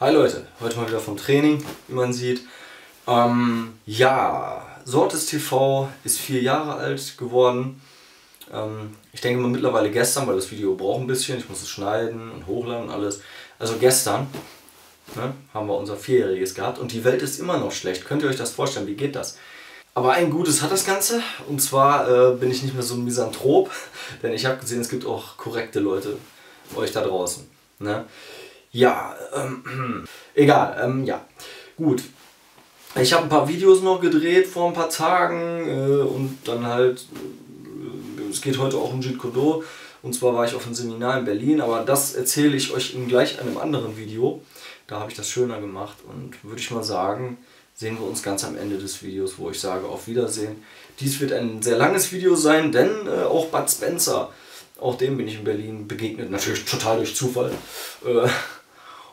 Hi Leute, heute mal wieder vom Training, wie man sieht. Ja, Sortes TV ist 4 Jahre alt geworden. Ich denke mal mittlerweile gestern, weil das Video braucht ein bisschen. Ich muss es schneiden und hochladen und alles. Also gestern haben wir unser 4-jähriges gehabt und die Welt ist immer noch schlecht. Könnt ihr euch das vorstellen? Wie geht das? Aber ein Gutes hat das Ganze, und zwar bin ich nicht mehr so ein Misanthrop, denn ich habe gesehen, es gibt auch korrekte Leute, euch da draußen. Ne? Ja, egal, ja, gut. Ich habe ein paar Videos noch gedreht vor ein paar Tagen und dann halt, es geht heute auch um Jeet Kune Do, und zwar war ich auf einem Seminar in Berlin, aber das erzähle ich euch in gleich einem anderen Video. Da habe ich das schöner gemacht und würde ich mal sagen, sehen wir uns ganz am Ende des Videos, wo ich sage auf Wiedersehen. Dies wird ein sehr langes Video sein, denn auch Bud Spencer, auch dem bin ich in Berlin begegnet, natürlich total durch Zufall.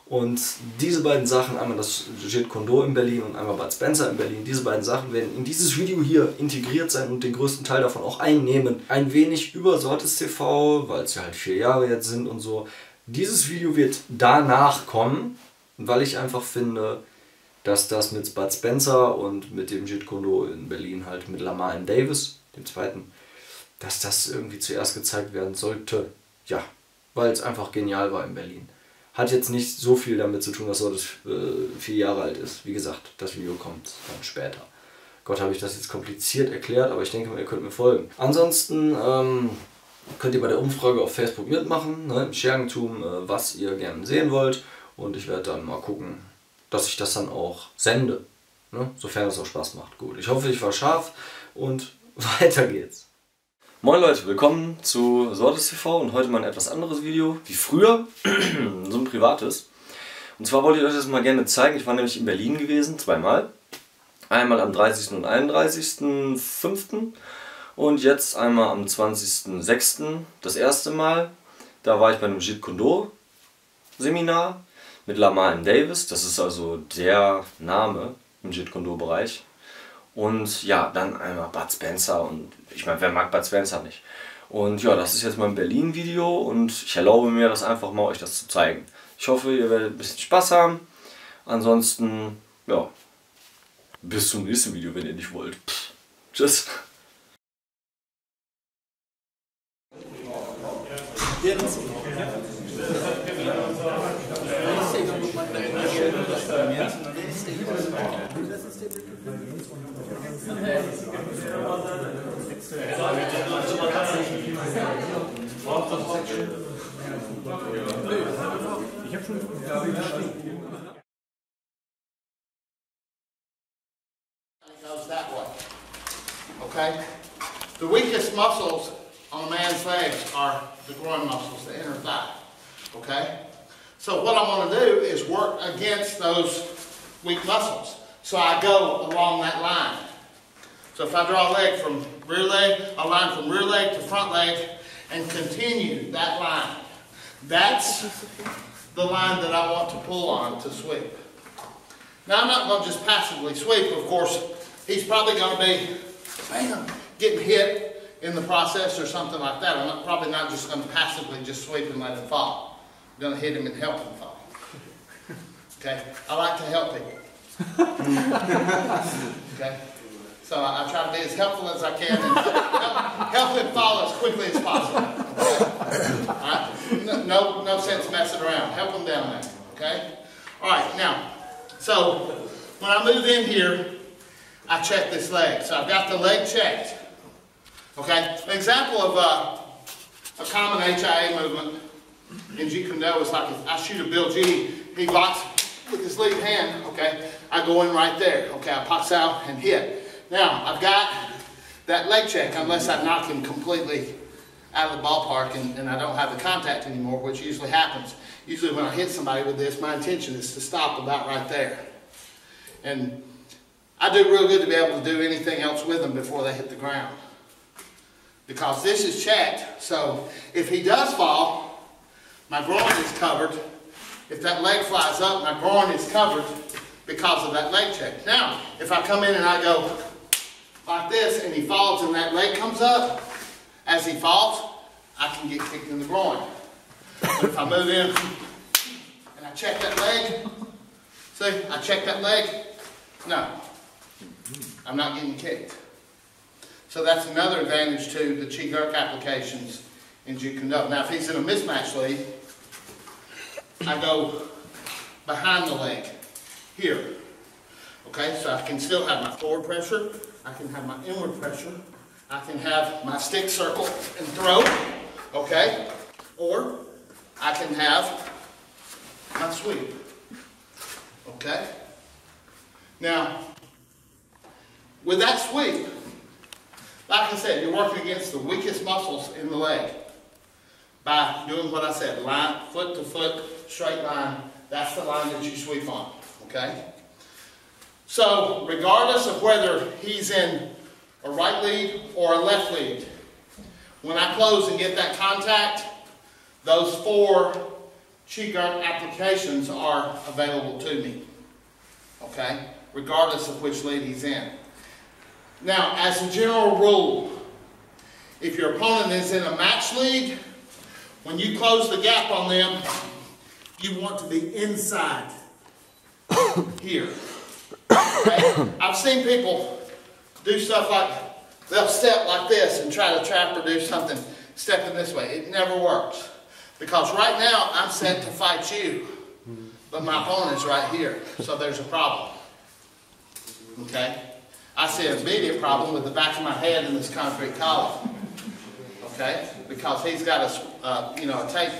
Und diese beiden Sachen, einmal das Jeet Kune Do in Berlin und einmal Bud Spencer in Berlin, diese beiden Sachen werden in dieses Video hier integriert sein und den größten Teil davon auch einnehmen. Ein wenig über Sortes TV, weil es ja halt 4 Jahre jetzt sind und so. Dieses Video wird danach kommen, weil ich einfach finde, dass das mit Bud Spencer und mit dem Jeet Kune Do in Berlin halt mit Lamar M, dem zweiten, dass das irgendwie zuerst gezeigt werden sollte. Ja, weil es einfach genial war in Berlin. Hat jetzt nicht so viel damit zu tun, dass so das 4 Jahre alt ist. Wie gesagt, das Video kommt dann später. Gott, habe ich das jetzt kompliziert erklärt, aber ich denke mal, ihr könnt mir folgen. Ansonsten könnt ihr bei der Umfrage auf Facebook mitmachen, ne, im Schergentum, was ihr gerne sehen wollt. Und ich werde dann mal gucken, dass ich das dann auch sende, ne, sofern es auch Spaß macht. Gut, ich hoffe, ich war scharf und weiter geht's. Moin Leute, willkommen zu Sortes TV und heute mal ein etwas anderes Video, wie früher, so ein privates. Und zwar wollte ich euch das mal gerne zeigen. Ich war nämlich in Berlin gewesen, zweimal. Einmal am 30. und 31.05. und jetzt einmal am 20.06. das erste Mal. Da war ich bei einem Jeet Kune Do Seminar mit Lamar M. Das ist also der Name im Jeet Kune Do Bereich. Und ja, dann einmal Bud Spencer, und ich meine, wer mag Bud Spencer nicht? Und ja, das ist jetzt mal ein Berlin-Video und ich erlaube mir das einfach mal, euch das zu zeigen. Ich hoffe, ihr werdet ein bisschen Spaß haben. Ansonsten, ja, bis zum nächsten Video, wenn ihr nicht wollt. Pff, tschüss. Goes that way. Okay? The weakest muscles on a man's legs are the groin muscles, the inner thigh. Okay? So what I want to do is work against those weak muscles. So I go along that line. So if I draw a leg from rear leg, a line from rear leg to front leg, and continue that line. That's the line that I want to pull on to sweep. Now I'm not going to just passively sweep. Of course, he's probably going to be getting hit in the process or something like that. I'm probably not just going to passively just sweep and let him fall. I'm going to hit him and help him fall. Okay? I like to help people. Okay? So I try to be as helpful as I can and help him fall as quickly as possible. Okay? All right? No sense messing around. Help him down there. Okay? All right, now, so when I move in here, I check this leg. So I've got the leg checked. Okay? An example of a common HIA movement in Jeet Kune Do is like if I shoot a Bill G, he locks with his lead hand, okay? I go in right there. Okay, I pops out and hit. Now, I've got that leg check unless I knock him completely out of the ballpark and I don't have the contact anymore, which usually happens. Usually when I hit somebody with this, my intention is to stop about right there. And I do real good to be able to do anything else with them before they hit the ground. Because this is checked, so if he does fall, my groin is covered. If that leg flies up, my groin is covered because of that leg check. Now, if I come in and I go like this and he falls and that leg comes up, as he falls, I can get kicked in the groin. But if I move in and I check that leg, See, I check that leg. No, I'm not getting kicked. So that's another advantage to the chi applications in Jeet Kune Do. Now, if he's in a mismatch lead, I go behind the leg here. Okay, so I can still have my forward pressure. I can have my inward pressure. I can have my stick circle and throw. Okay, or I can have my sweep. Okay. Now, with that sweep, like I said, you're working against the weakest muscles in the leg by doing what I said, line, foot to foot, straight line. That's the line that you sweep on, okay? So, regardless of whether he's in a right lead or a left lead, when I close and get that contact, those 4 chi applications are available to me, okay? Regardless of which lead he's in. Now, as a general rule, if your opponent is in a match lead, when you close the gap on them, you want to be inside here. Okay? I've seen people do stuff like, they'll step like this and try to trap or do something stepping this way. It never works. Because right now, I'm set to fight you, but my opponent is right here, so there's a problem. Okay? I see an immediate problem with the back of my head in this concrete column. Okay? Because he's got a, a tape,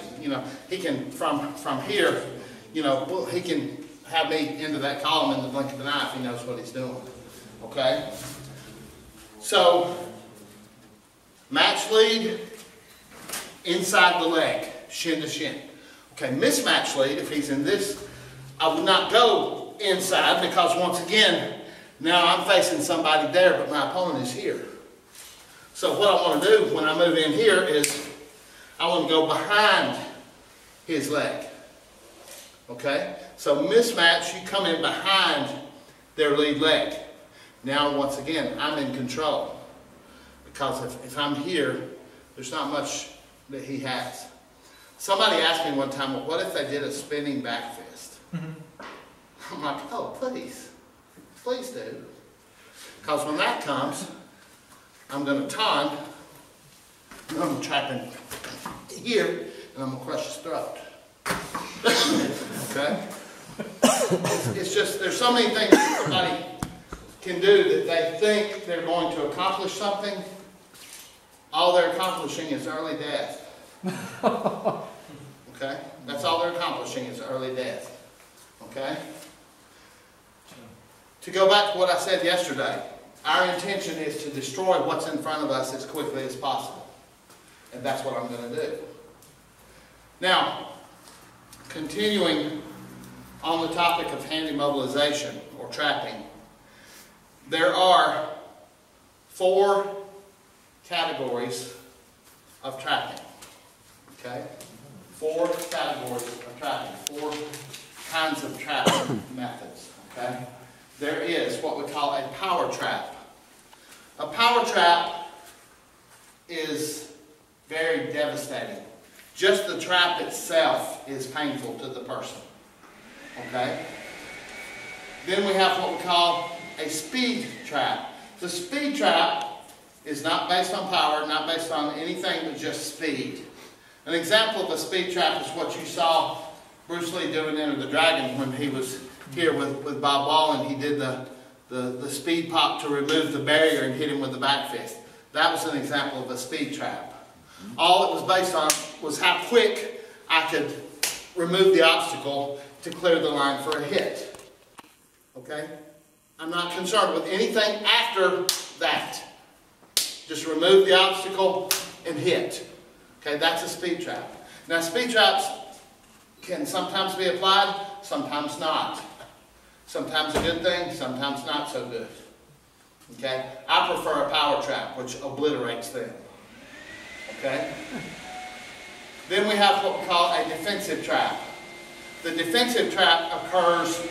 he can, from here, he can have me into that column in the blink of an eye if he knows what he's doing. Okay? So, match lead, inside the leg, shin to shin. Okay, mismatch lead, if he's in this, I would not go inside because once again, now I'm facing somebody there, but my opponent is here. So what I want to do when I move in here is I want to go behind his leg. Okay? So mismatch, you come in behind their lead leg. Now once again, I'm in control. Because if I'm here, there's not much that he has. Somebody asked me one time, well, what if they did a spinning back fist? I'm like, oh, please. Please do. Because when that comes, I'm going to taunt, and I'm trapping here, and I'm going to crush his throat. Okay? It's just, there's so many things that somebody can do that they think they're going to accomplish something. All they're accomplishing is early death. Okay? That's all they're accomplishing is early death. Okay? To go back to what I said yesterday, our intention is to destroy what's in front of us as quickly as possible. And that's what I'm going to do. Now, continuing on the topic of hand immobilization or trapping, there are 4 categories of trapping. Okay? 4 categories of trapping. 4 kinds of trapping methods. Okay? There is what we call a power trap. A power trap is very devastating. Just the trap itself is painful to the person. Okay? Then we have what we call a speed trap. The speed trap is not based on power, not based on anything but just speed. An example of a speed trap is what you saw Bruce Lee doing Enter the Dragon when he was here with Bob Wall and he did the speed pop to remove the barrier and hit him with the back fist. That was an example of a speed trap. All it was based on was how quick I could remove the obstacle to clear the line for a hit. Okay? I'm not concerned with anything after that. Just remove the obstacle and hit. Okay, that's a speed trap. Now speed traps can sometimes be applied, sometimes not. Sometimes a good thing, sometimes not so good. Okay? I prefer a power trap, which obliterates them. Okay? Then we have what we call a defensive trap. The defensive trap occurs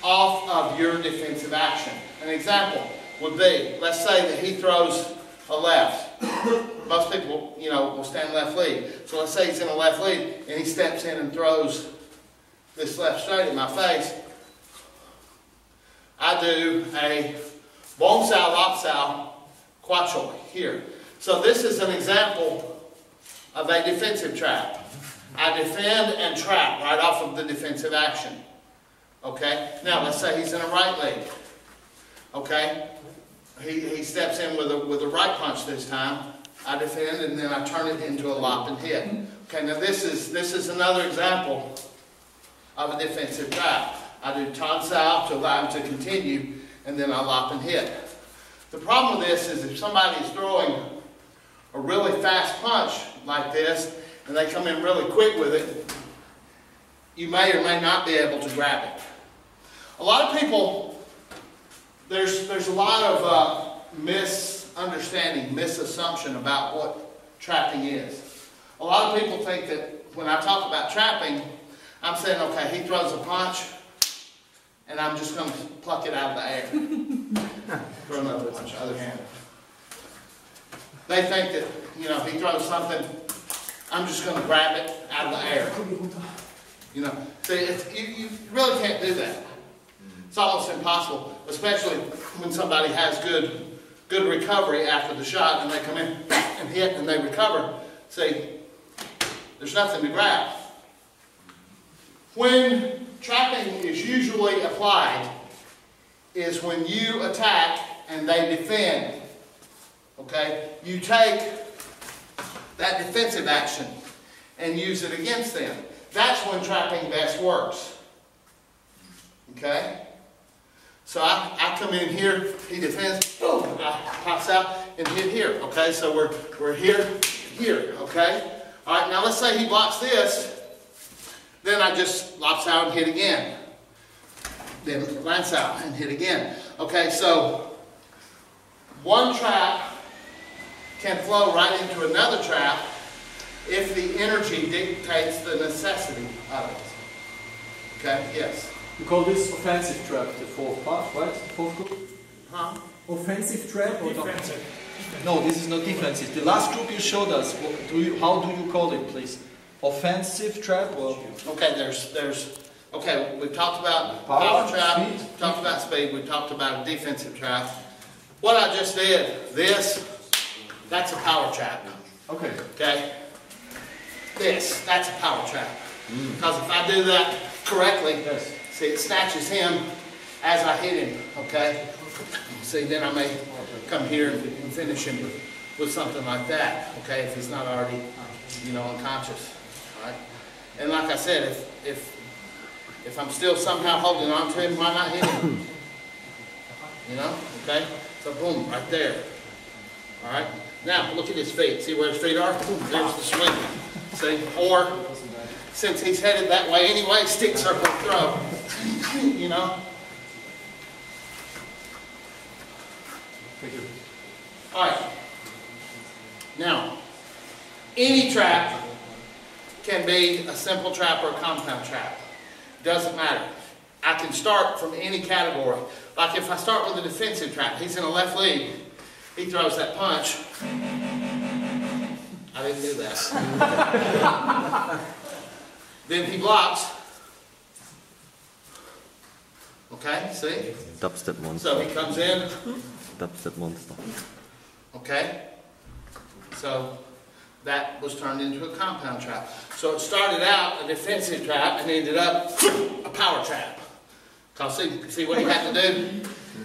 off of your defensive action. An example would be, let's say that he throws a left. Most people, will stand left lead. So let's say he's in a left lead and he steps in and throws this left straight in my face. I do a bong sao, lap sao, kwa choi here. So this is an example of a defensive trap. I defend and trap right off of the defensive action. Okay? Now let's say he's in a right leg. Okay? He steps in with a right punch this time. I defend and then I turn it into a lop and hit. Okay, now this is another example of a defensive trap. I do tan sao to allow him to continue, and then I lop and hit. The problem with this is if somebody is throwing a really fast punch like this, and they come in really quick with it, you may or may not be able to grab it. A lot of people, there's a lot of misunderstanding, misassumption about what trapping is. A lot of people think that when I talk about trapping, I'm saying, okay, he throws a punch, and I'm just going to pluck it out of the air. Throw another punch, other hand. They think that, you know, he throws something, I'm just going to grab it out of the air. You know, see, you really can't do that. It's almost impossible, especially when somebody has good recovery after the shot, and they come in and hit and they recover. See, there's nothing to grab. When trapping is usually applied is when you attack and they defend. Okay? You take that defensive action and use it against them. That's when trapping best works. Okay? So I come in here, he defends, boom, I pops out and hit here. Okay? So we're here, okay? Alright, now let's say he blocks this. Then I just lops out and hit again. Then lance out and hit again. Okay, so one trap can flow right into another trap if the energy dictates the necessity of it. Okay, yes. You call this offensive trap, the fourth part, right? The fourth group? Huh? Offensive trap or Defensive. No, this is not defensive. The last group you showed us, how do you call it, please? Offensive trap or? Okay, okay, we've talked about power trap, we've talked about speed, we've talked about a defensive trap. What I just did, that's a power trap. Okay. Okay? That's a power trap. Because if I do that correctly, Yes. see, it snatches him as I hit him, okay? See, then I may come here and finish him with something like that, okay, if he's not already, you know, unconscious, all right? And like I said, if I'm still somehow holding on to him, why not hit him? You know, okay? So boom, right there, all right? Now, look at his feet. See where his feet are? Boom, there's the swing. See, or since he's headed that way anyway, stick, circle, throw, you know? Thank you. All right. Now, any trap can be a simple trap or a compound trap. Doesn't matter. I can start from any category. Like if I start with a defensive trap, he's in a left leg, he throws that punch. I didn't do that. Then he blocks. Okay, see? Dubstep monster. So he comes in. Dubstep monster. Okay? So that was turned into a compound trap. So it started out a defensive trap and ended up a power trap. Because see what he had to do?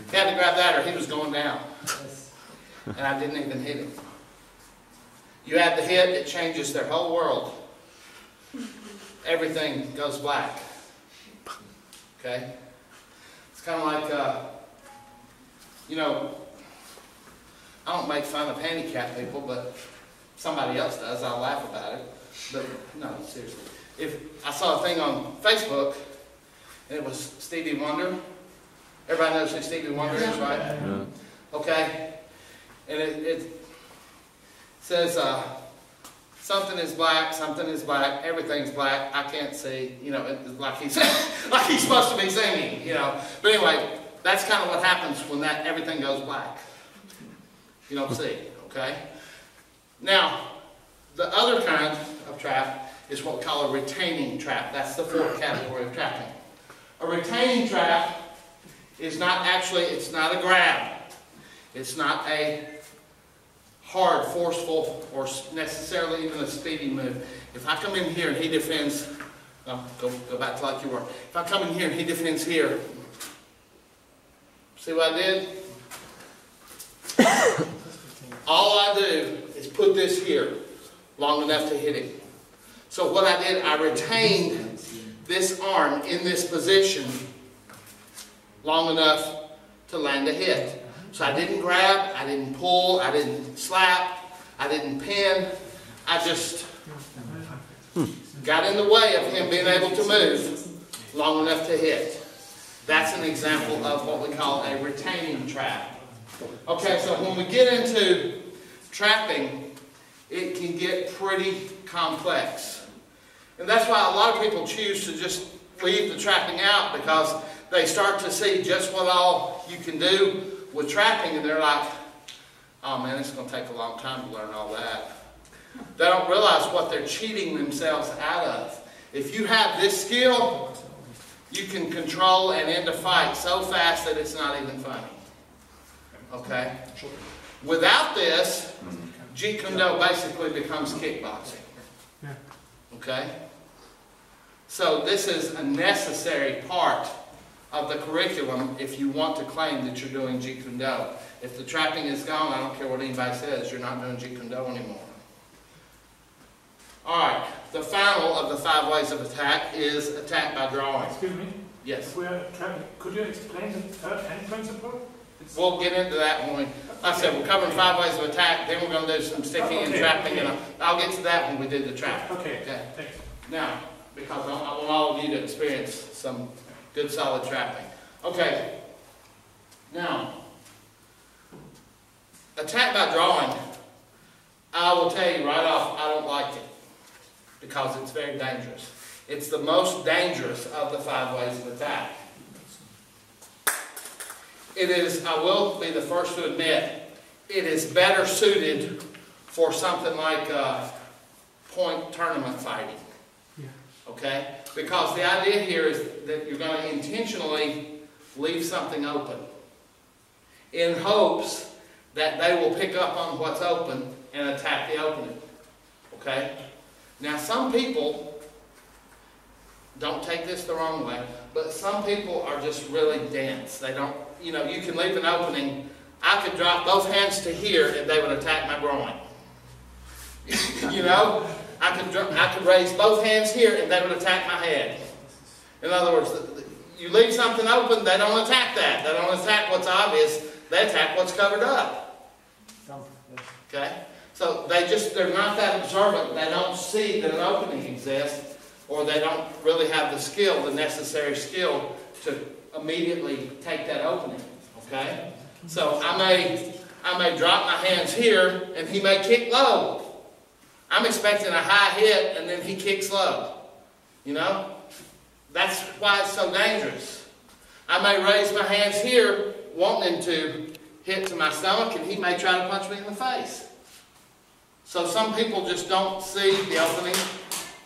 He had to grab that or he was going down. And I didn't even hit him. You add the hit, it changes their whole world. Everything goes black. Okay? It's kind of like, you know, I don't make fun of handicapped people, but somebody else does. I'll laugh about it. But no, seriously. If I saw a thing on Facebook, and it was Stevie Wonder. Everybody knows who Stevie Wonder is, right? Yeah. Okay? And it says, something is black, everything's black, I can't see, you know, like he's like he's supposed to be singing, you know. But anyway, that's kind of what happens when everything goes black. You don't see, okay? Now, the other kind of trap is what we call a retaining trap. That's the fourth category of trapping. A retaining trap is not actually, it's not a grab. It's not a hard, forceful, or necessarily even a speedy move. If I come in here and he defends, go back to like you were. If I come in here and he defends here, see what I did? All I do is put this here long enough to hit him. So what I did, I retained this arm in this position long enough to land a hit. So I didn't grab, I didn't pull, I didn't slap, I didn't pin. I just got in the way of him being able to move long enough to hit. That's an example of what we call a retaining trap. Okay, so when we get into trapping, it can get pretty complex. And that's why a lot of people choose to just leave the trapping out, because they start to see just what all you can do with trapping, and they're like, oh man, it's going to take a long time to learn all that. They don't realize what they're cheating themselves out of. If you have this skill, you can control and end a fight so fast that it's not even funny. Okay? Without this, Jeet Kune Do basically becomes kickboxing. Okay? So this is a necessary part of the curriculum if you want to claim that you're doing Jeet Kune Do. If the trapping is gone, I don't care what anybody says, you're not doing Jeet Kune Do anymore. Alright, the final of the 5 ways of attack is attack by drawing. Excuse me? Yes. Could you explain the third hand principle? We'll get into that when we, like I said, we're covering 5 ways of attack, then we're going to do some sticking and trapping, and I'll get to that when we do the trap. Okay, thanks. Now, because I want all of you to experience some good solid trapping. Okay, now, attack by drawing, I will tell you right off, I don't like it, because it's very dangerous. It's the most dangerous of the 5 ways of attack. It is, I will be the first to admit, it is better suited for something like point tournament fighting. Yeah. Okay? Because the idea here is that you're going to intentionally leave something open in hopes that they will pick up on what's open and attack the opening. Okay? Now some people, don't take this the wrong way, but some people are just really dense. They don't, you know, you can leave an opening. I could drop both hands to here and they would attack my groin. You know? I could raise both hands here and they would attack my head. In other words, you leave something open, they don't attack that. They don't attack what's obvious. They attack what's covered up. Okay? So they're not that observant. They don't see that an opening exists, or they don't really have the skill, the necessary skill to immediately take that opening. Okay? So I may drop my hands here and he may kick low. I'm expecting a high hit and then he kicks low. You know? That's why it's so dangerous. I may raise my hands here wanting to hit to my stomach and he may try to punch me in the face. So some people just don't see the opening.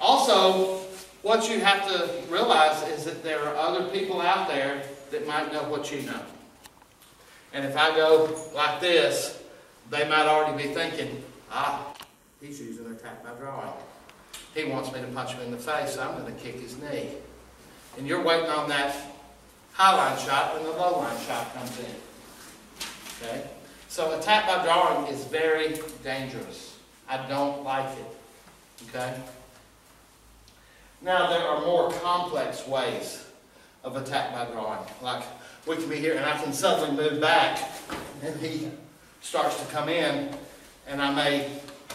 Also, what you have to realize is that there are other people out there that might know what you know. And if I go like this, they might already be thinking, he's using an attack by drawing. He wants me to punch him in the face, so I'm going to kick his knee. And you're waiting on that high line shot when the low line shot comes in. Okay? So attack by drawing is very dangerous. I don't like it. Okay? Now there are more complex ways of attack by drawing. Like we can be here and I can suddenly move back and he starts to come in and I may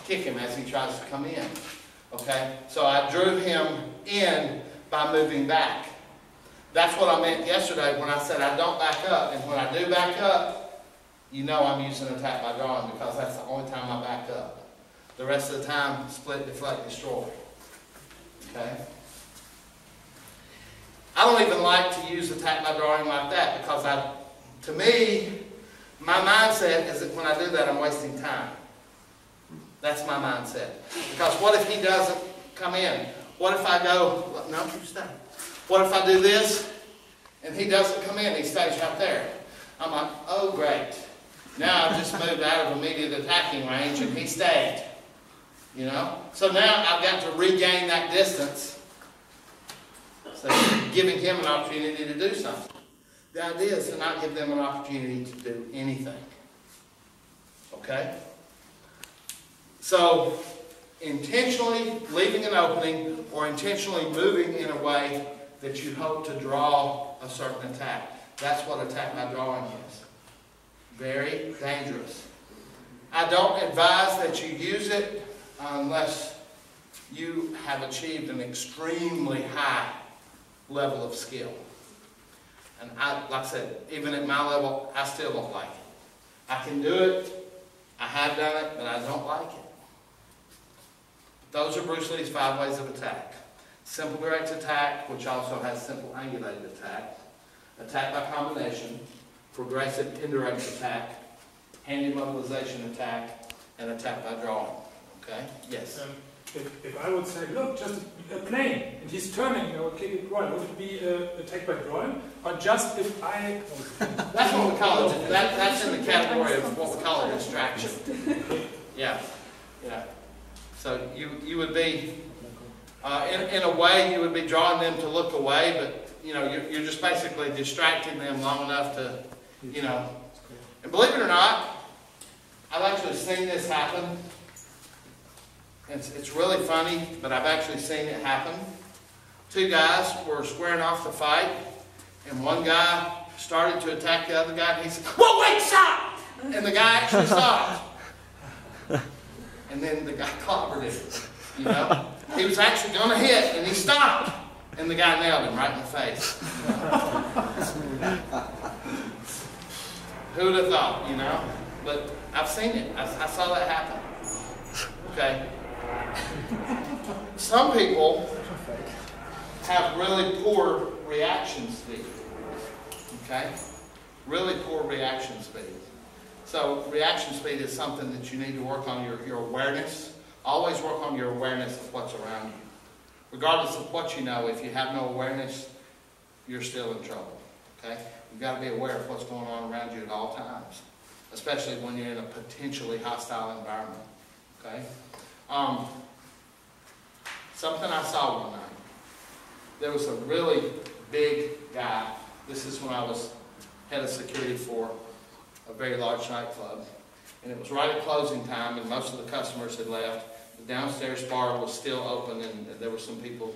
kick him as he tries to come in. Okay? So I drew him in by moving back. That's what I meant yesterday when I said I don't back up. And when I do back up, you know I'm using attack by drawing, because that's the only time I back up. The rest of the time, split, deflect, destroy. Okay? I don't even like to use attack by drawing like that, because to me, my mindset is that when I do that, I'm wasting time. That's my mindset. Because what if he doesn't come in? What if I go, no, you stay. What if I do this And he doesn't come in, he stays right there. I'm like, oh great. Now I've just moved out of immediate attacking range and he stayed. You know? So now I've got to regain that distance. So giving him an opportunity to do something. The idea is to not give them an opportunity to do anything. Okay? So, intentionally leaving an opening or intentionally moving in a way that you hope to draw a certain attack. That's what attack by drawing is. Very dangerous. I don't advise that you use it unless you have achieved an extremely high level of skill. And like I said, even at my level, I still don't like it. I can do it, I have done it, but I don't like it. Those are Bruce Lee's 5 ways of attack. Simple direct attack, which also has simple angulated attack, attack by combination, progressive indirect attack, hand immobilization attack, and attack by drawing. Okay? Yes? If I would say, look, just a plane, and he's turning, okay, drawing, would it be attack by drawing? Or just if I... That's what we call it. That's in the category of what we call a distraction. Yeah. Yeah. So you would be, in a way, you would be drawing them to look away, but, you know, you're just basically distracting them long enough to, you know. And believe it or not, I've actually seen this happen. It's really funny, but I've actually seen it happen. 2 guys were squaring off the fight, and one guy started to attack the other guy, and he said, "Whoa, wait, stop!" And the guy actually stopped. And then the guy clobbered him, you know. He was actually going to hit, and he stopped. And the guy nailed him right in the face. Who would have thought, you know? But I've seen it. I saw that happen. Okay. Some people have really poor reaction speed. Okay? Really poor reaction speed. So reaction speed is something that you need to work on your awareness. Always work on your awareness of what's around you. Regardless of what you know, if you have no awareness, you're still in trouble. Okay? You've got to be aware of what's going on around you at all times. Especially when you're in a potentially hostile environment. Okay? Something I saw one night. There was a really big guy. This is when I was head of security for a very large nightclub. And it was right at closing time, and most of the customers had left. The downstairs bar was still open, and there were some people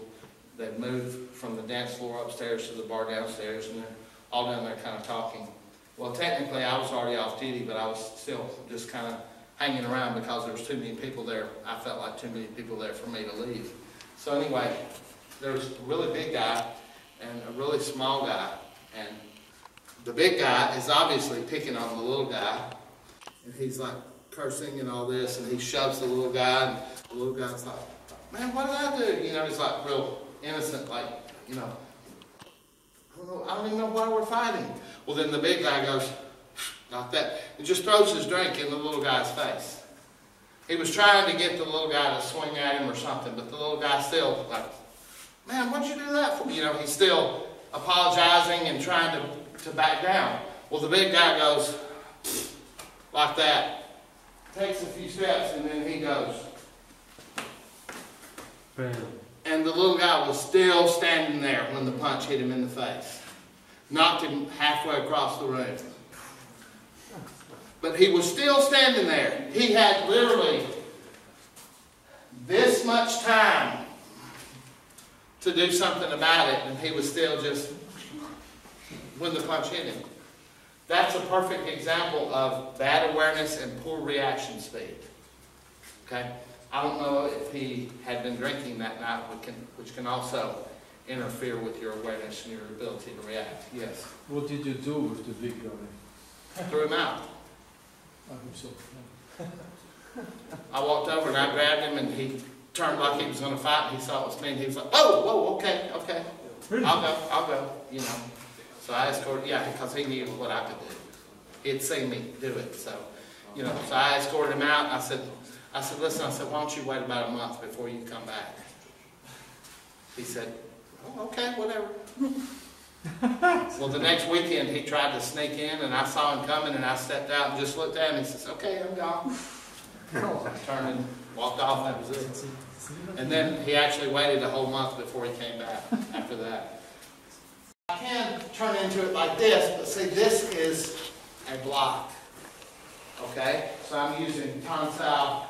that moved from the dance floor upstairs to the bar downstairs, and they're all down there kind of talking. Well, technically, I was already off duty, but I was still just kind of hanging around because there was too many people there. I felt like too many people there for me to leave. So anyway, there was a really big guy and a really small guy, and the big guy is obviously picking on the little guy, and he's like cursing and all this, and he shoves the little guy, and the little guy's like, "Man, what did I do?" You know, he's like real innocent, like, you know, I don't even know why we're fighting. Well, then the big guy goes like that and just throws his drink in the little guy's face. He was trying to get the little guy to swing at him or something, but the little guy still like, "Man, what'd you do that for?" You know, he's still apologizing and trying to back down. Well, the big guy goes like that, takes a few steps, and then he goes. Bam. And the little guy was still standing there when the punch hit him in the face. Knocked him halfway across the room. But he was still standing there. He had literally this much time to do something about it, and he was still just, when the punch hit him. That's a perfect example of bad awareness and poor reaction speed. Okay? I don't know if he had been drinking that night, which can also interfere with your awareness and your ability to react. Yes? What did you do with the big guy? Threw him out. I hope so. I walked over and I grabbed him, and he turned like he was going to fight, and he saw it was me, and he was like, "Oh, whoa, okay, I'll go, you know." So I escorted, yeah, because he knew what I could do. He had seen me do it, so, you know. So I escorted him out, and I said, "Listen," I said, "why don't you wait about a month before you come back?" He said, "Oh, okay, whatever." Well, the next weekend he tried to sneak in, and I saw him coming, and I stepped out and just looked at him. He says, "Okay, I'm gone." I turned and walked off. That was it. And then he actually waited a whole month before he came back after that. I can turn into it like this, but see, this is a block. Okay? So I'm using tonsile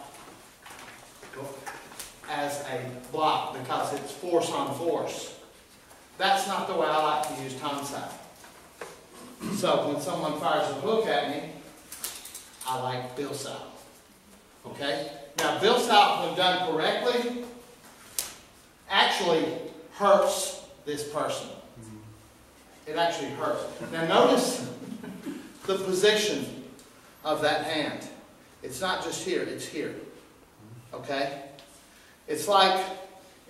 as a block because it's force on force. That's not the way I like to use tonsile. So when someone fires a hook at me, I like Viel Spaß. Okay? Now, Viel Spaß, when done correctly, actually hurts this person. It actually hurts. Now, notice the position of that hand. It's not just here, it's here. Okay? It's like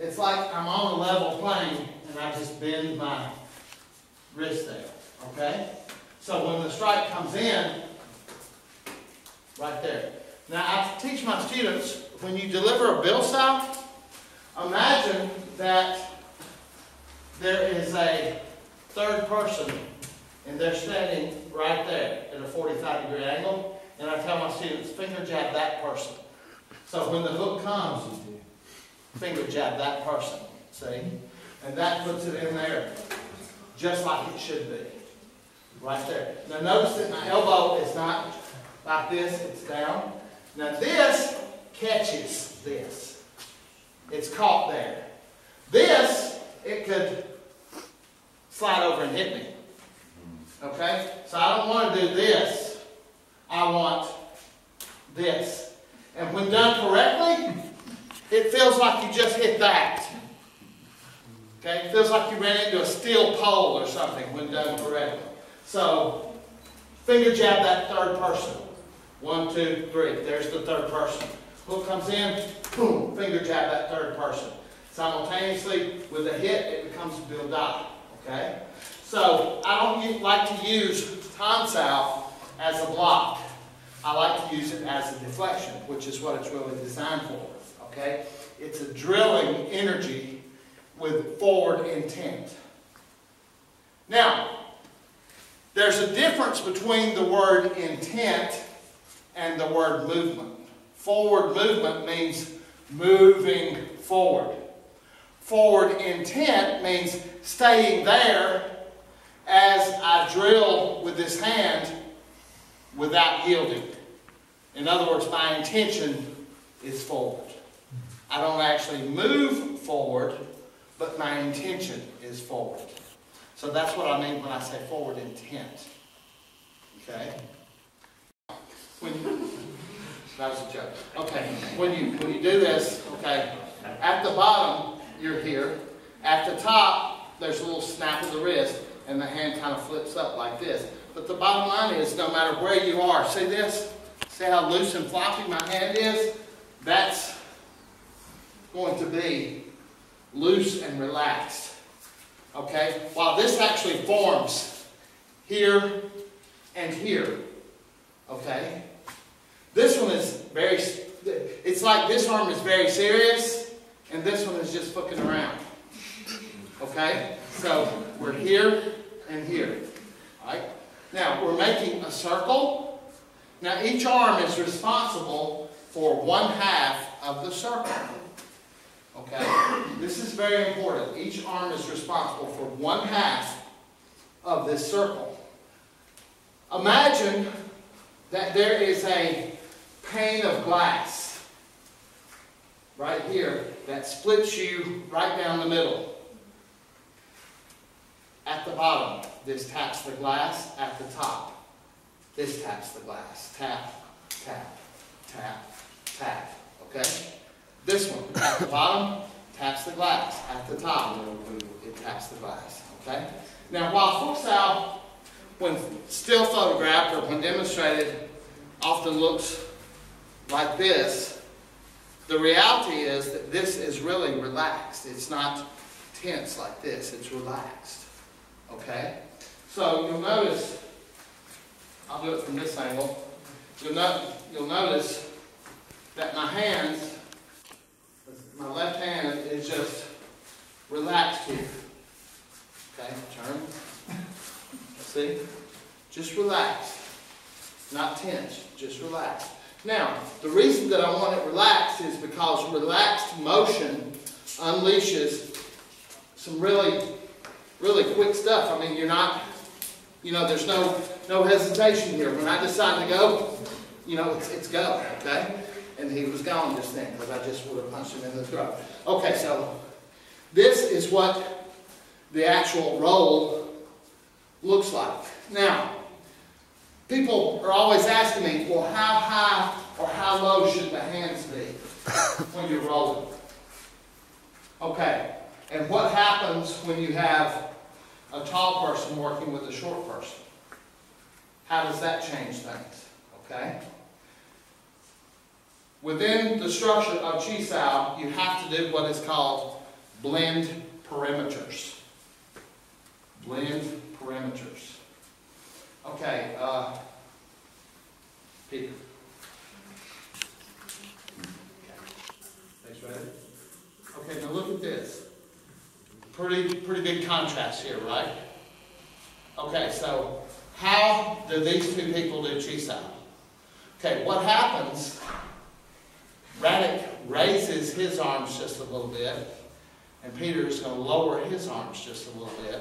I'm on a level plane and I just bend my wrist there. Okay? So when the strike comes in, right there. Now I teach my students, when you deliver a Viel Spaß, imagine that there is a third person and they're standing right there at a 45-degree angle, and I tell my students, finger jab that person. So when the hook comes, finger jab that person, see? And that puts it in there just like it should be, right there. Now notice that my elbow is not like this, it's down. Now this catches this. It's caught there. This, it could slide over and hit me. Okay? So I don't want to do this. I want this. And when done correctly, it feels like you just hit that. Okay? It feels like you ran into a steel pole or something when done correctly. So, finger jab that third person. 1, 2, 3. There's the third person. Hook comes in, boom, finger jab that third person. Simultaneously, with a hit, it becomes Viel Spaß. Okay? So, I don't like to use tonsile as a block. I like to use it as a deflection, which is what it's really designed for. Okay? It's a drilling energy with forward intent. Now, there's a difference between the word intent and the word movement. Forward movement means moving forward. Forward intent means staying there as I drill with this hand without yielding. In other words, my intention is forward. I don't actually move forward, but my intention is forward. So that's what I mean when I say forward intent. Okay? That was a joke. Okay, when you do this, okay, at the bottom, you're here. At the top, there's a little snap of the wrist, and the hand kind of flips up like this. But the bottom line is, no matter where you are, see this? See how loose and floppy my hand is? That's going to be loose and relaxed. Okay? While this actually forms here and here. Okay? This one is very, it's like this arm is very serious, and this one is just fucking around. Okay? So, we're here and here. Alright? Now, we're making a circle. Now, each arm is responsible for 1/2 of the circle. Okay? This is very important. Each arm is responsible for 1/2 of this circle. Imagine that there is a pane of glass right here that splits you right down the middle. At the bottom, this taps the glass. At the top, this taps the glass. Tap, tap, tap, tap. Okay? This one, at the bottom, taps the glass. At the top, it taps the glass. Okay? Now, while Viel Spaß, when still photographed or when demonstrated, often looks like this, the reality is that this is really relaxed. It's not tense like this. It's relaxed. Okay? So you'll notice, I'll do it from this angle, you'll notice that my hand, my left hand is just relaxed here. Okay? Turn. See? Just relax. Not tense, just relax. Now, the reason that I want it relaxed is because relaxed motion unleashes some really quick stuff. I mean, you're not, there's no hesitation here. When I decide to go, it's go, okay? And he was gone just then because I just would have punched him in the throat. Okay, so this is what the actual roll looks like. Now, people are always asking me, well, how high or how low should the hands be when you're rolling? Okay, and what happens when you have a tall person working with a short person? How does that change things? Okay? Within the structure of Chi Sao, you have to do what is called blend perimeters. Blend perimeters. Okay, Peter. Thanks, ready? Okay, now look at this. Pretty big contrast here, right? Okay, so how do these two people do Chi Sao? Okay, what happens, Radek raises his arms just a little bit, and Peter is going to lower his arms just a little bit,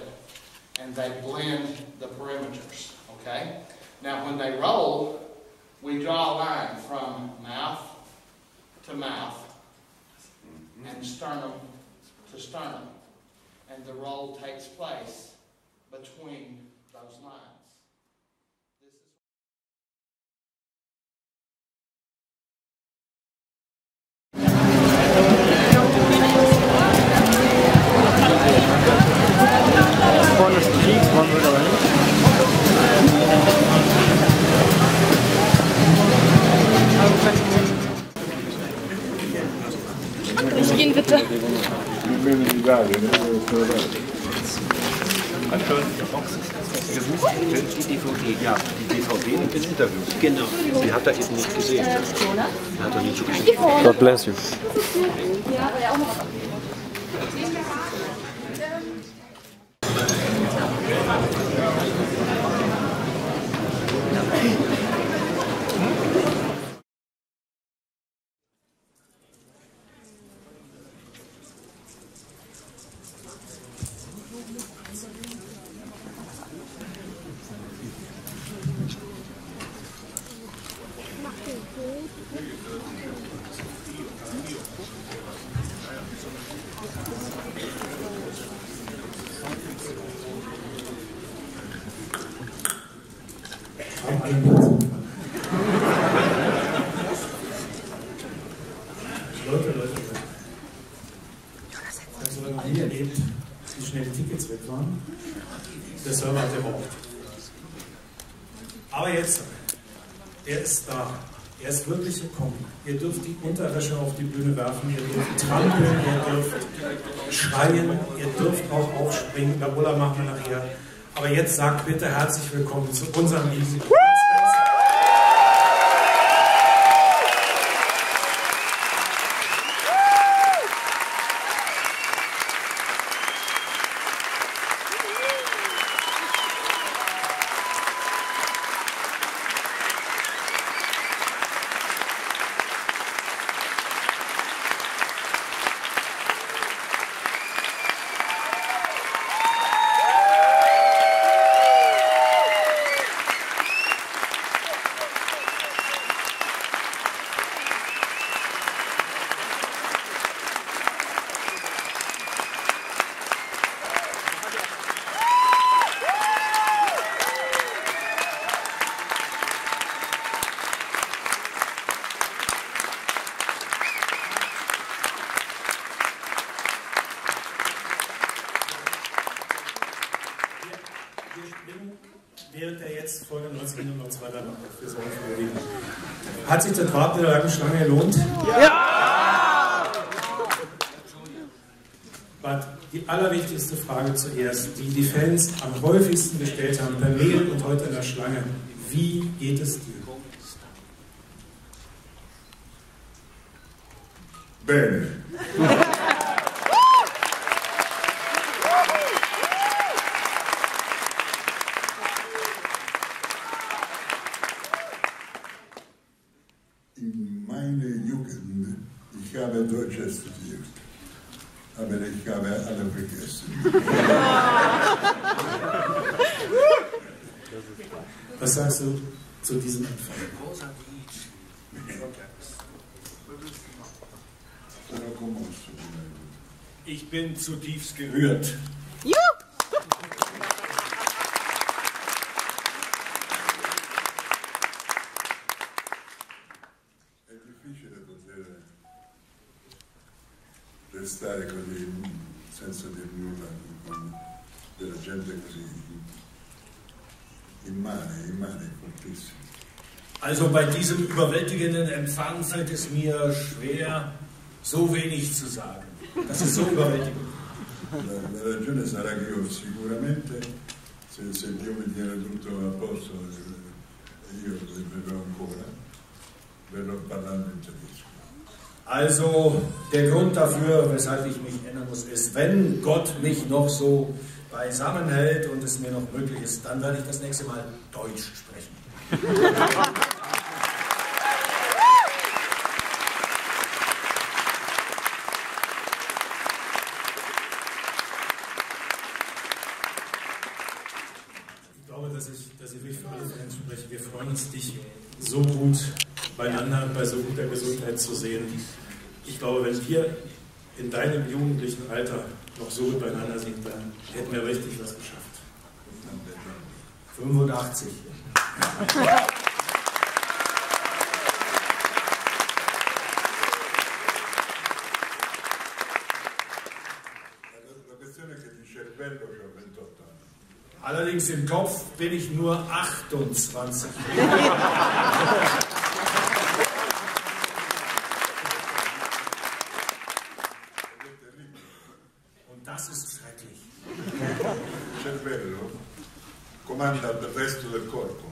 and they blend the perimeters, okay? Now when they roll, we draw a line from mouth to mouth, and sternum to sternum, and the roll takes place between those lines. Ich gehe bitte. Die DVD, ja, die DVD mit den Interviews. Genau. Sie hat er eben nicht gesehen. Hat er nicht so gesehen. God bless you. Leute. Also wenn man nie erlebt, wie schnell die Tickets weg waren. Der Server hat überhaupt. Aber jetzt, er ist da. Er ist wirklich gekommen. Ihr dürft die Unterwäsche auf die Bühne werfen, ihr dürft trampeln, ihr dürft schreien, ihr dürft auch aufspringen. Labola machen wir nachher. Aber jetzt sagt bitte herzlich willkommen zu unserem lieben während er jetzt Folge 19 noch weiter für so ein. Hat sich das Warten in der langen Schlange gelohnt? Ja! Aber die allerwichtigste Frage zuerst, die die Fans am häufigsten gestellt haben, per Mail und heute in der Schlange. Wie geht es dir? Bene. just used. Aber ich habe alle vergessen. Was sagst du zu diesem Anfang? Ich bin zutiefst gerührt. Restare così senza dir nulla con della gente così in mare fortissimo. Also bei diesem überwältigenden Empfang fällt es mir schwer, so wenig zu sagen. Das ist so überwältigend. La ragione sarà che io sicuramente, se Dio mi tiene tutto a posto, io verrò ancora, verrò parlando in tedesco. Also der Grund dafür, weshalb ich mich ändern muss, ist, wenn Gott mich noch so beisammen hält und es mir noch möglich ist, dann werde ich das nächste Mal Deutsch sprechen. Ich glaube, dass ich wirklich für alle Fans spreche. Wir freuen uns, dich so gut beieinander, bei so guter Gesundheit zu sehen. Ich glaube, wenn wir in deinem jugendlichen Alter noch so gut beieinander sind, dann hätten wir richtig was geschafft. 85. Allerdings im Kopf bin ich nur 28. Und das ist schrecklich. Il cervello comanda il resto del corpo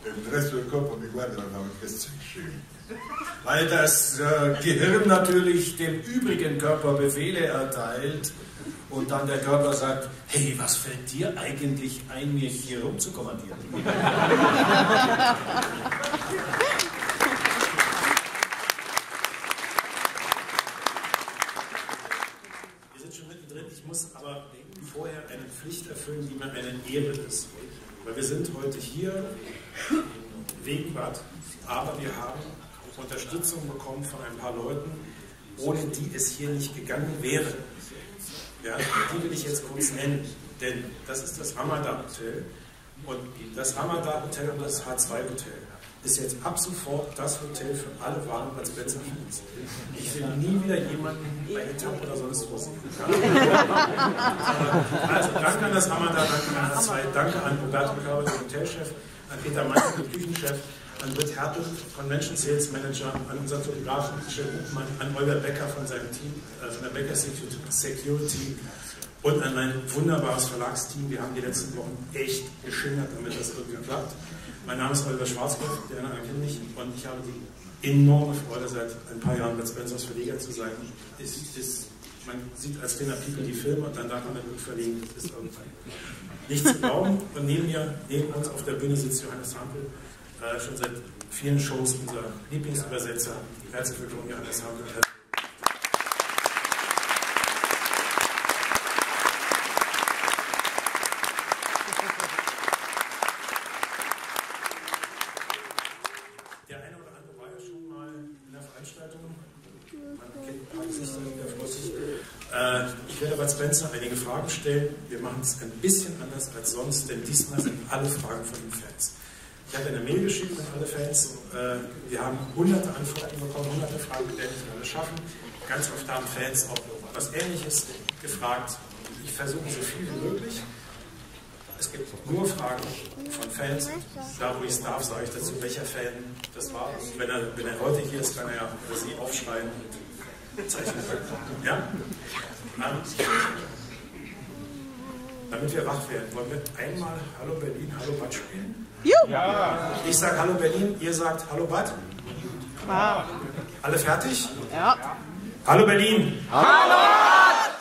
e il resto del corpo mi guarda e fa che sei scemo. Weil das Gehirn natürlich dem übrigen Körper Befehle erteilt und dann der Körper sagt, hey, was fällt dir eigentlich ein, mir hier rumzukommandieren? Wir sind schon mittendrin, ich muss aber vorher eine Pflicht erfüllen, die mir eine Ehre ist. Weil wir sind heute hier wegen Bad, aber wir haben Unterstützung bekommen von ein paar Leuten, ohne die es hier nicht gegangen wäre. Ja, die will ich jetzt kurz nennen, denn das ist das Hamada Hotel und das Hamada Hotel und das H2 Hotel ist jetzt ab sofort das Hotel für alle Waren als Spencer-Fans. Ich will nie wieder jemanden bei Etapp oder sonst wo sehen. Also danke an das Hamada, danke an H2, danke an Roberto Körber, den Hotelchef, an Peter Meyer, den Küchenchef, an Britt Hertel, Convention Sales Manager, an unseren Fotografen, Michel Buchmann, an Oliver Becker von seinem Team, von der Becker Security und an mein wunderbares Verlagsteam. Wir haben die letzten Wochen echt geschindert, damit das irgendwie klappt. Mein Name ist Oliver Schwarzkopf, der andere kennt mich, und ich habe die enorme Freude, seit ein paar Jahren mit Spencers Verleger zu sein. Man sieht als kleiner People die Filme und dann darf man dann gut verlegen. Das ist irgendwann nicht zu glauben. Und neben uns auf der Bühne sitzt Johannes Hampel, schon seit vielen Shows unser Lieblingsübersetzer. Herzlich willkommen, Johannes Hampel. Der eine oder andere war ja schon mal in der Veranstaltung. Man kennt ein paar Gesichter, der freut sich. Ich werde bei Spencer einige Fragen stellen. Wir machen es ein bisschen anders als sonst, denn diesmal sind alle Fragen von den Fans. Ich habe eine Mail geschrieben an alle Fans. Wir haben hunderte Antworten bekommen, hunderte Fragen, die werden nicht alle schaffen. Ganz oft haben Fans auch was Ähnliches gefragt. Ich versuche so viel wie möglich. Es gibt nur Fragen von Fans. Da, wo ich es darf, sage ich dazu, welcher Fan das war. Und wenn er heute hier ist, kann er ja über sie aufschreiben und zeichnen. Ja? Damit wir wach werden, wollen wir einmal Hallo Berlin, Hallo Bad spielen? Ja. Ich sage Hallo Berlin, ihr sagt Hallo Bad? Ja. Alle fertig? Ja. Hallo Berlin! Hallo Bad!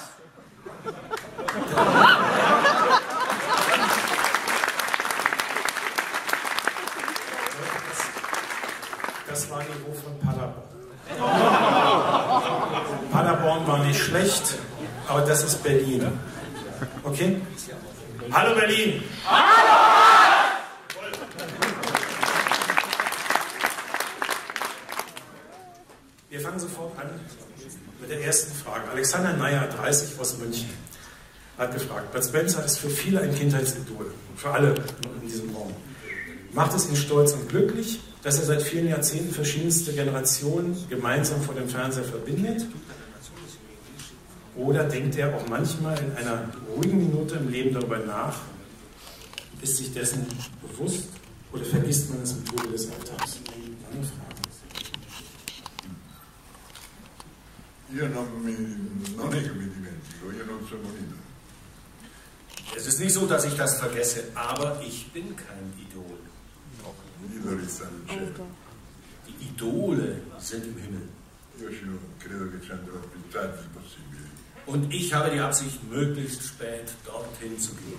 Das war Niveau von Paderborn. schlecht, aber das ist Berlin. Okay? Hallo Berlin! Wir fangen sofort an mit der ersten Frage. Alexander Neyer, 30, aus München, hat gefragt: Bud Spencer ist für viele ein Kindheitsidol, für alle in diesem Raum. Macht es ihn stolz und glücklich, dass er seit vielen Jahrzehnten verschiedenste Generationen gemeinsam vor dem Fernseher verbindet? Oder denkt er auch manchmal in einer ruhigen Minute im Leben darüber nach, ist sich dessen bewusst, oder vergisst man es im Zuge des Alltags? Eine Frage. Io non è che mi dimentico, io non sono un idolo. Es ist nicht so, dass ich das vergesse, aber ich bin kein Idol. Gli idoli stanno in cielo. Die Idole sind im Himmel. Io credo che ci andrò più tardi possibile. Und ich habe die Absicht, möglichst spät dorthin zu gehen.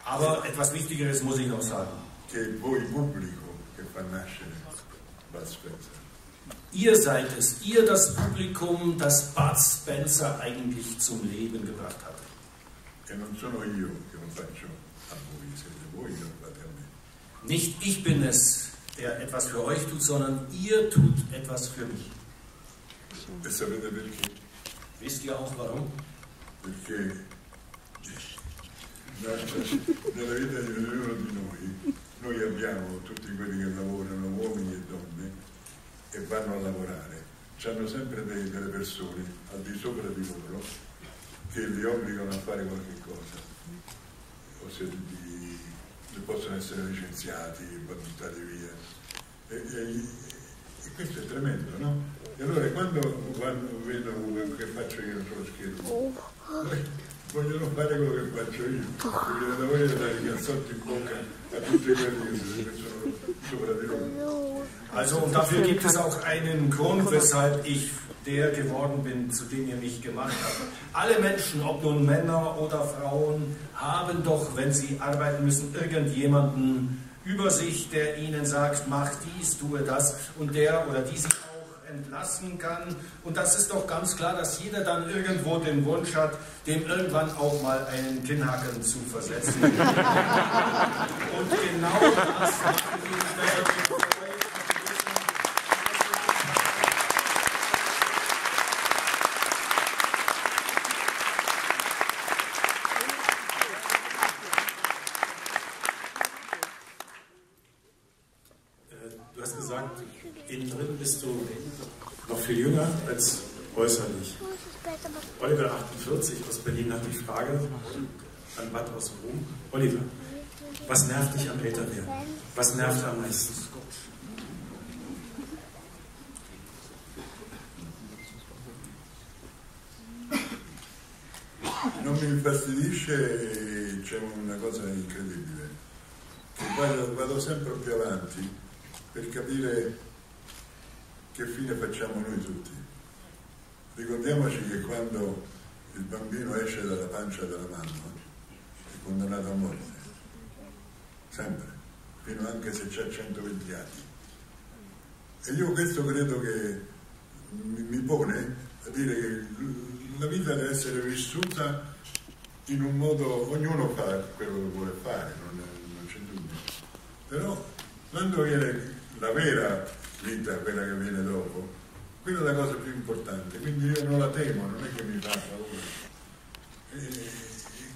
Aber etwas Wichtigeres muss ich noch sagen. Ihr seid es, ihr das Publikum, das Bud Spencer eigentlich zum Leben gebracht hat. Nicht ich bin es, der etwas für euch tut, sondern ihr tut etwas für mich. Wisst ihr auch warum? Nella vita di ognuno di noi abbiamo tutti quelli che lavorano, uomini e donne, e vanno a lavorare. C'hanno sempre delle persone al di sopra di loro che li obbligano a fare qualche cosa, o se possono essere licenziati, buttati via. E questo è tremendo, no? E allora quando vedo che faccio io sullo schermo, vogliono fare quello che faccio io, perché da voi dare i cazzotti in bocca a tutti quelli che sono sopra di loro. Also, und dafür gibt es auch einen Grund, weshalb ich der geworden bin, zu dem ihr mich gemacht habt. Alle Menschen, ob nun Männer oder Frauen, haben doch, wenn sie arbeiten müssen, irgendjemanden über sich, der ihnen sagt, mach dies, tue das, und der oder die sich entlassen kann. Und das ist doch ganz klar, dass jeder dann irgendwo den Wunsch hat, dem irgendwann auch mal einen Kinnhaken zu versetzen. Und genau das machen wir. Du hast gesagt, innen drin bist du noch viel jünger als äußerlich. Oliver, 48, aus Berlin, hat die Frage an Bud aus Rom. Oliver, was nervt dich am Älterwerden? Was nervt am meisten? Non mi infastidisce, c'è una cosa incredibile, che vado sempre più avanti per capire che fine facciamo noi tutti. Ricordiamoci che quando il bambino esce dalla pancia della mamma è condannato a morte, sempre, fino anche se c'ha 120 anni. E io questo credo che mi pone a dire che la vita deve essere vissuta in un modo, ognuno fa quello che vuole fare, non c'è dubbio, però quando viene la vera vita, quella che viene dopo, quella è la cosa più importante, quindi io non la temo, non è che mi fa paura. E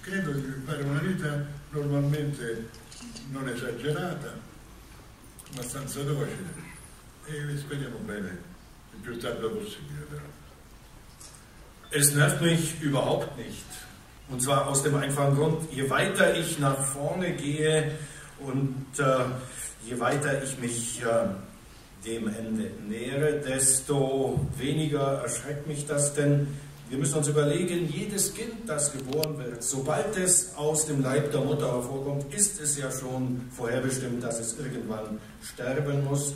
credo di fare una vita normalmente non esagerata, abbastanza docile, e speriamo bene il più tardi possibile però. Es nervt mich überhaupt nicht. Und zwar aus dem einfachen Grund, je weiter ich nach vorne gehe und je weiter ich mich dem Ende nähere, desto weniger erschreckt mich das, denn wir müssen uns überlegen, jedes Kind, das geboren wird, sobald es aus dem Leib der Mutter hervorkommt, ist es ja schon vorherbestimmt, dass es irgendwann sterben muss.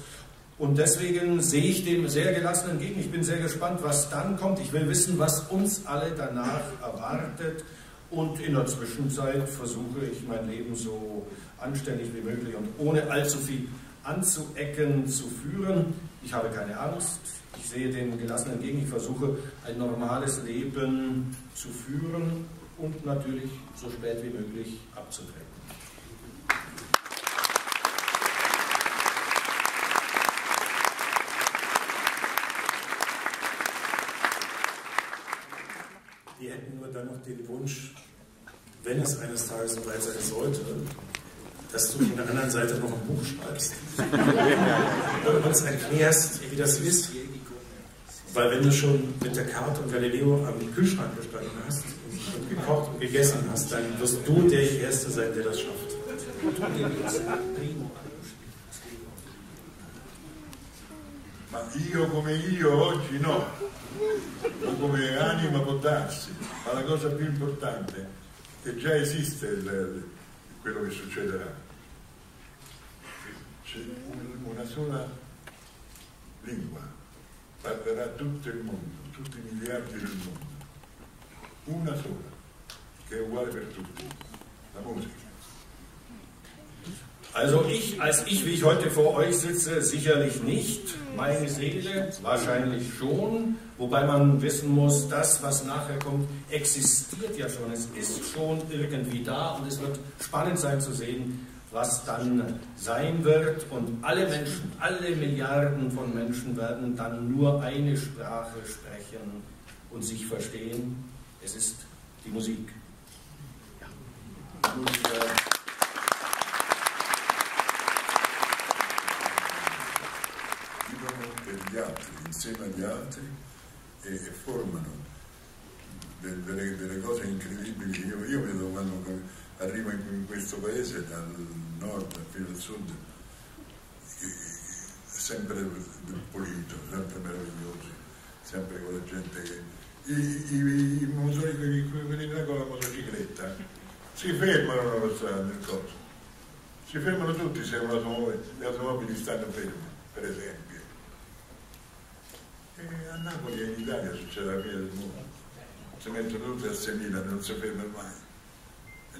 Und deswegen sehe ich dem sehr gelassen entgegen. Ich bin sehr gespannt, was dann kommt. Ich will wissen, was uns alle danach erwartet. Und in der Zwischenzeit versuche ich, mein Leben so anständig wie möglich und ohne allzu viel anzuecken zu führen. Ich habe keine Angst. Ich sehe dem gelassen entgegen. Ich versuche, ein normales Leben zu führen und natürlich so spät wie möglich abzutreten. Wir hätten nur dann noch den Wunsch, wenn es eines Tages so weit sein sollte, dass du in der anderen Seite noch ein Buch schreibst und uns erklärst, wie das ist. Weil wenn du schon mit der Karte und Galileo am Kühlschrank gestanden hast und gekocht und gegessen hast, dann wirst du der Erste sein, der das schafft. Ma io come io oggi no, ma come anima può darsi, ma la cosa più importante è che già esiste quello che succederà. C'è una sola lingua, parlerà tutto il mondo, tutti i miliardi del mondo, una sola, che è uguale per tutti, la musica. Also als ich, wie ich heute vor euch sitze, sicherlich nicht. Meine Seele wahrscheinlich schon. Wobei man wissen muss, das, was nachher kommt, existiert ja schon. Es ist schon irgendwie da und es wird spannend sein zu sehen, was dann sein wird. Und alle Menschen, alle Milliarden von Menschen werden dann nur eine Sprache sprechen und sich verstehen. Es ist die Musik. Ja. Und, gli altri, insieme agli altri e formano delle cose incredibili. Io vedo quando arrivo in questo paese dal nord fino al sud sempre pulito, sempre meraviglioso, sempre con la gente che i motori, quelli là con la motocicletta si fermano per strada nel coso, si fermano tutti se le automobili stanno ferme, per esempio. E a Napoli e in Italia succede la fine del mondo, si mettono tutti a 6.000 e non si fermano mai.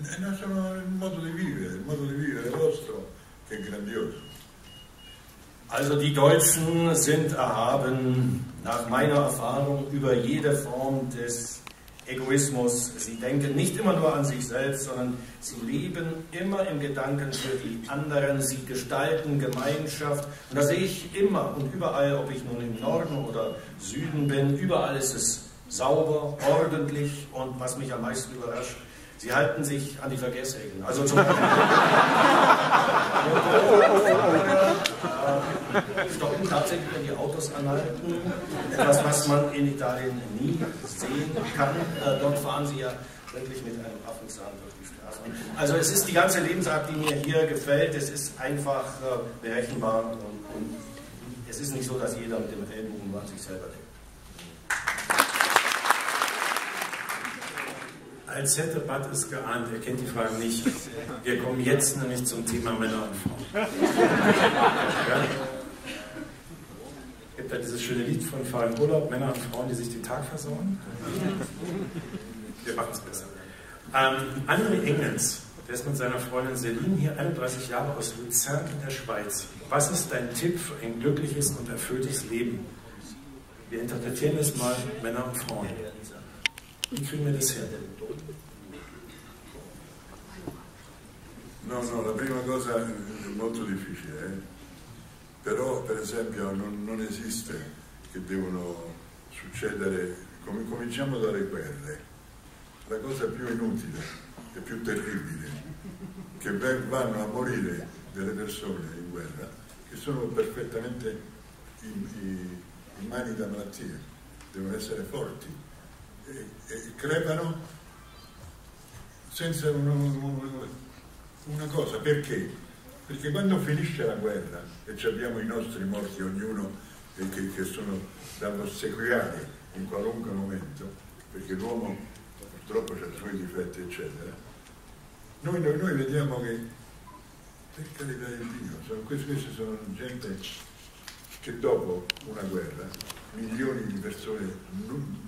E non sono il modo di vivere vostro che è grandioso. Also die Deutschen sind erhaben, nach meiner Erfahrung, über jede Form des Egoismus. Sie denken nicht immer nur an sich selbst, sondern sie leben immer im Gedanken für die anderen. Sie gestalten Gemeinschaft. Und da sehe ich immer und überall, ob ich nun im Norden oder Süden bin, überall ist es sauber, ordentlich und was mich am meisten überrascht, sie halten sich an die Verkehrsregeln. Also zum stoppen tatsächlich, wenn die Autos anhalten. Etwas, was man in Italien nie sehen kann. Dort fahren sie ja wirklich mit einem Affenzahn durch die Straßen. Also es ist die ganze Lebensart, die mir hier gefällt. Es ist einfach berechenbar und es ist nicht so, dass jeder mit dem Ellbogen nur an sich selber denkt. Als hätte Bud es geahnt, er kennt die Fragen nicht. Wir kommen jetzt nämlich zum Thema Männer und Frauen. Ja? Es gibt ja dieses schöne Lied von Fahren Urlaub, Männer und Frauen, die sich den Tag versauen. Wir machen es besser. André Engens, der ist mit seiner Freundin Celine hier, 31 Jahre, aus Luzern in der Schweiz. Was ist dein Tipp für ein glückliches und erfülltes Leben? Wir interpretieren es mal Männer und Frauen. Wie kriegen wir das hin? No, la prima cosa è molto difficile, però per esempio non esiste che devono succedere, cominciamo dalle guerre, la cosa più inutile e più terribile, che vanno a morire delle persone in guerra che sono perfettamente in mani da malattie, devono essere forti e crepano senza una cosa. Perché? Perché quando finisce la guerra e abbiamo i nostri morti ognuno che sono da ossequiare in qualunque momento, perché l'uomo purtroppo ha i suoi difetti eccetera, noi vediamo che, per carità di Dio, queste sono gente che dopo una guerra milioni di persone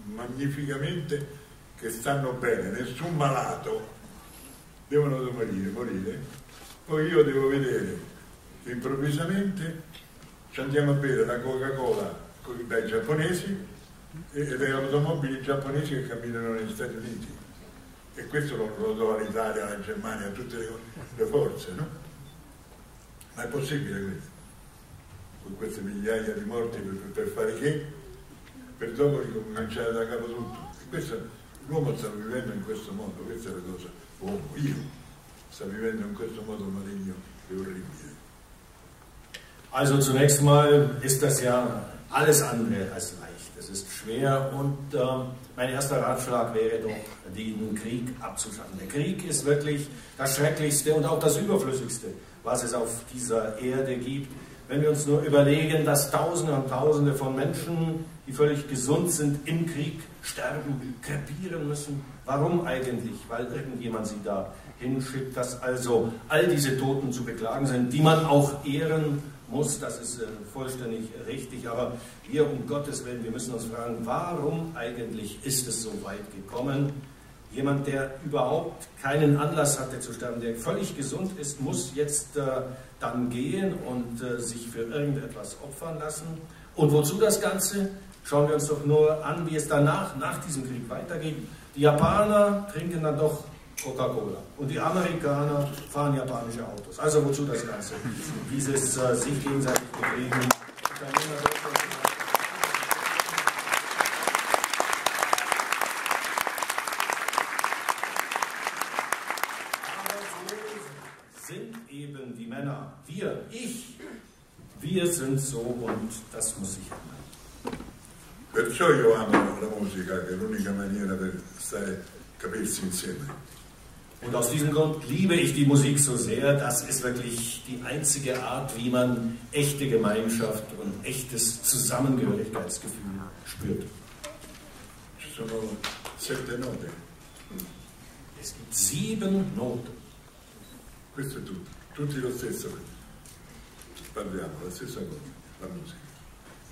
magnificamente che stanno bene, nessun malato, devono morire, poi io devo vedere che improvvisamente ci andiamo a bere la Coca-Cola dai giapponesi e delle automobili giapponesi che camminano negli Stati Uniti, e questo lo do all'Italia, alla Germania, a tutte le forze, no? Ma è possibile questo? Con queste migliaia di morti per fare che? Per dopo ricominciare da capo tutto. E questo, l'uomo sta vivendo in questo modo, questa è la cosa, io sta vivendo in questo modo maligno e orribile. Also zunächst mal ist das ja alles andere als leicht. Es ist schwer und mein erster Ratschlag wäre doch, den Krieg abzuschaffen. Der Krieg ist wirklich das Schrecklichste und auch das Überflüssigste, was es auf dieser Erde gibt. Wenn wir uns nur überlegen, dass Tausende und Tausende von Menschen, die völlig gesund sind, im Krieg sterben, krepieren müssen. Warum eigentlich? Weil irgendjemand sie da hinschickt, dass also all diese Toten zu beklagen sind, die man auch ehren muss, das ist vollständig richtig, aber wir, um Gottes Willen, wir müssen uns fragen, warum eigentlich ist es so weit gekommen? Jemand, der überhaupt keinen Anlass hatte zu sterben, der völlig gesund ist, muss jetzt dann gehen und sich für irgendetwas opfern lassen. Und wozu das Ganze? Schauen wir uns doch nur an, wie es danach, nach diesem Krieg weitergeht. Die Japaner trinken dann doch Coca-Cola und die Amerikaner fahren japanische Autos. Also wozu das Ganze? Dieses sich gegenseitig bekriegen. Sind eben die Männer, wir sind so und das muss sich ändern. Perciò io amo la musica, che è l'unica maniera per capirsi insieme. Und aus diesem Grund liebe ich die Musik so sehr, das ist wirklich die einzige Art, wie man echte Gemeinschaft und echtes Zusammengehörigkeitsgefühl spürt. Ci sono 7 note. Es gibt 7 Noten. Questo è tutto, tutti lo stesso. Parliamo la stessa cosa, la musica.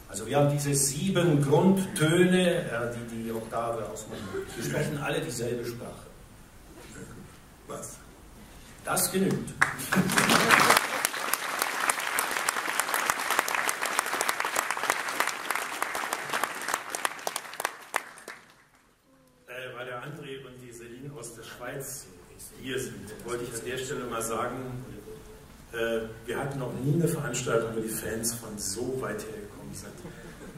Also wir haben diese 7 Grundtöne, die Oktave ausmachen. Wir sprechen alle dieselbe Sprache. Was? Das genügt. Weil der André und die Celine aus der Schweiz hier sind, wollte ich an der Stelle mal sagen, wir hatten noch nie eine Veranstaltung, wo die Fans von so weit hergekommen sind.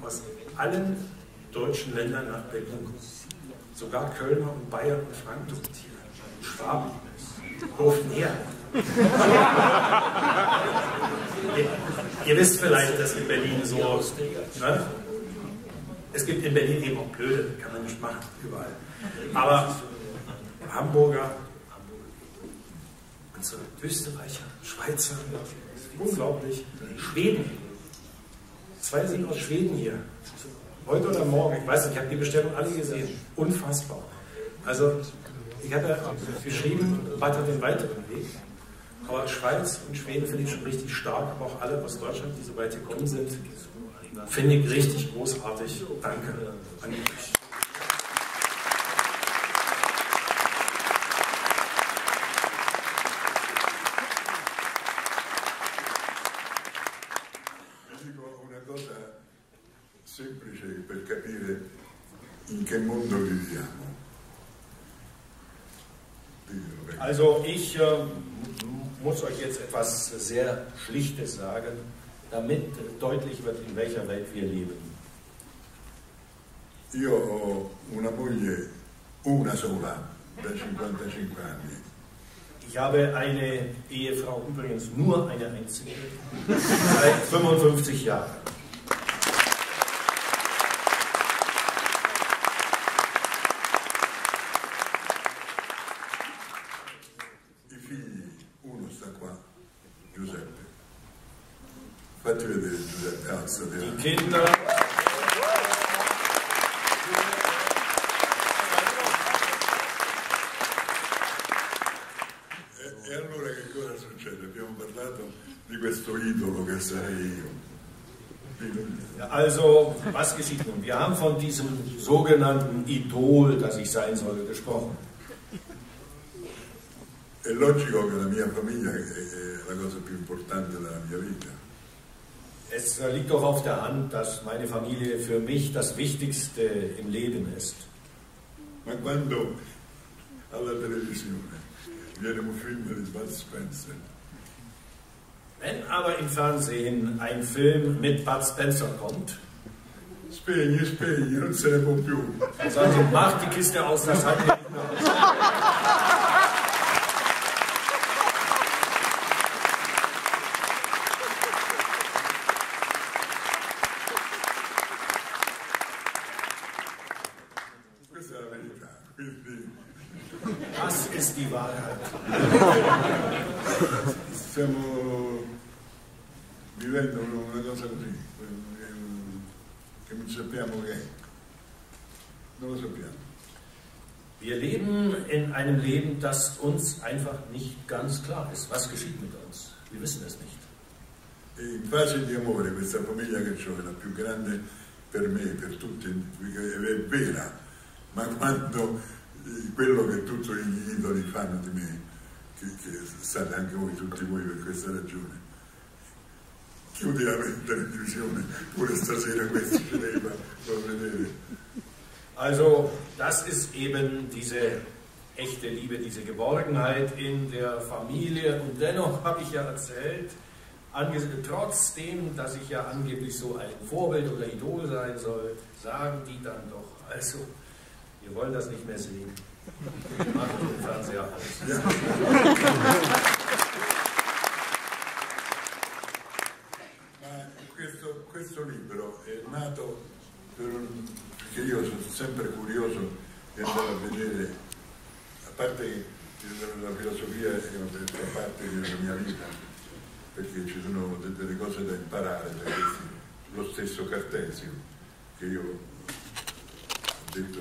Aus allen deutschen Ländern nach Berlin. Sogar Kölner und Bayern und Frankfurt hier. Schwaben. Rufen her. Ihr wisst vielleicht, dass in Berlin so, ne? Es gibt in Berlin eben auch Blöde, kann man nicht machen, überall. Aber Hamburger, und so Österreicher, Schweizer, unglaublich, Schweden. 2 sind aus Schweden hier. Heute oder morgen, ich weiß nicht, ich habe die Bestellung alle gesehen. Unfassbar. Also, ich habe ja geschrieben, weiter den weiteren Weg. Aber Schweiz und Schweden finde ich schon richtig stark, aber auch alle aus Deutschland, die so weit gekommen sind, finde ich richtig großartig. Danke an euch. Semplice per capire in che mondo viviamo. Also ich muss euch jetzt etwas sehr Schlichtes sagen, damit deutlich wird, in welcher Welt wir leben. Io ho una moglie, una sola, da 55 anni. Ich habe eine Ehefrau, übrigens nur eine einzige, seit 55 Jahren. Fatti vedere Giuseppe, alzati. Die Kinder. E allora che cosa succede? Abbiamo parlato di questo idolo che sarei io. Also, was geschieht nun? Wir haben von diesem sogenannten Idol, das ich sein soll, gesprochen. È logico che la mia famiglia è la cosa più importante della mia vita. Es liegt doch auf der Hand, dass meine Familie für mich das Wichtigste im Leben ist. Ma quando alla televisione viene un film di Bud Spencer, wenn aber im Fernsehen ein Film mit Bud Spencer kommt, spegni, spegni, non se ne può più. Dann sagen sie, mach die Kiste aus, das halten wir nicht mehr aus. Das ist die Wahrheit. Stiamo vivendo una cosa così, che non sappiamo che è. Non lo sappiamo. Wir leben in einem Leben, das uns einfach nicht ganz klar ist. Was geschieht mit uns? Wir wissen es nicht. E in fase di amore questa famiglia che ho è la più grande per me, per tutti, è vera, ma quando quello che tutti gli idoli fanno di me, che state anche voi, tutti voi per questa ragione, chiudi la televisione, pure stasera questo ci devi far vedere. Also, das ist eben diese echte Liebe, diese Geborgenheit in der Familie. Und dennoch habe ich ja erzählt, trotzdem, dass ich ja angeblich so ein Vorbild oder Idol sein soll, sagen die dann doch, also, wir wollen das nicht mehr sehen. Macht den Fernseher aus. Ja. Ma questo libro è nato perché io sono sempre curioso di andare a vedere, a parte la filosofia fa parte della mia vita, perché ci sono delle cose da imparare da questi, lo stesso Cartesio, che io ho detto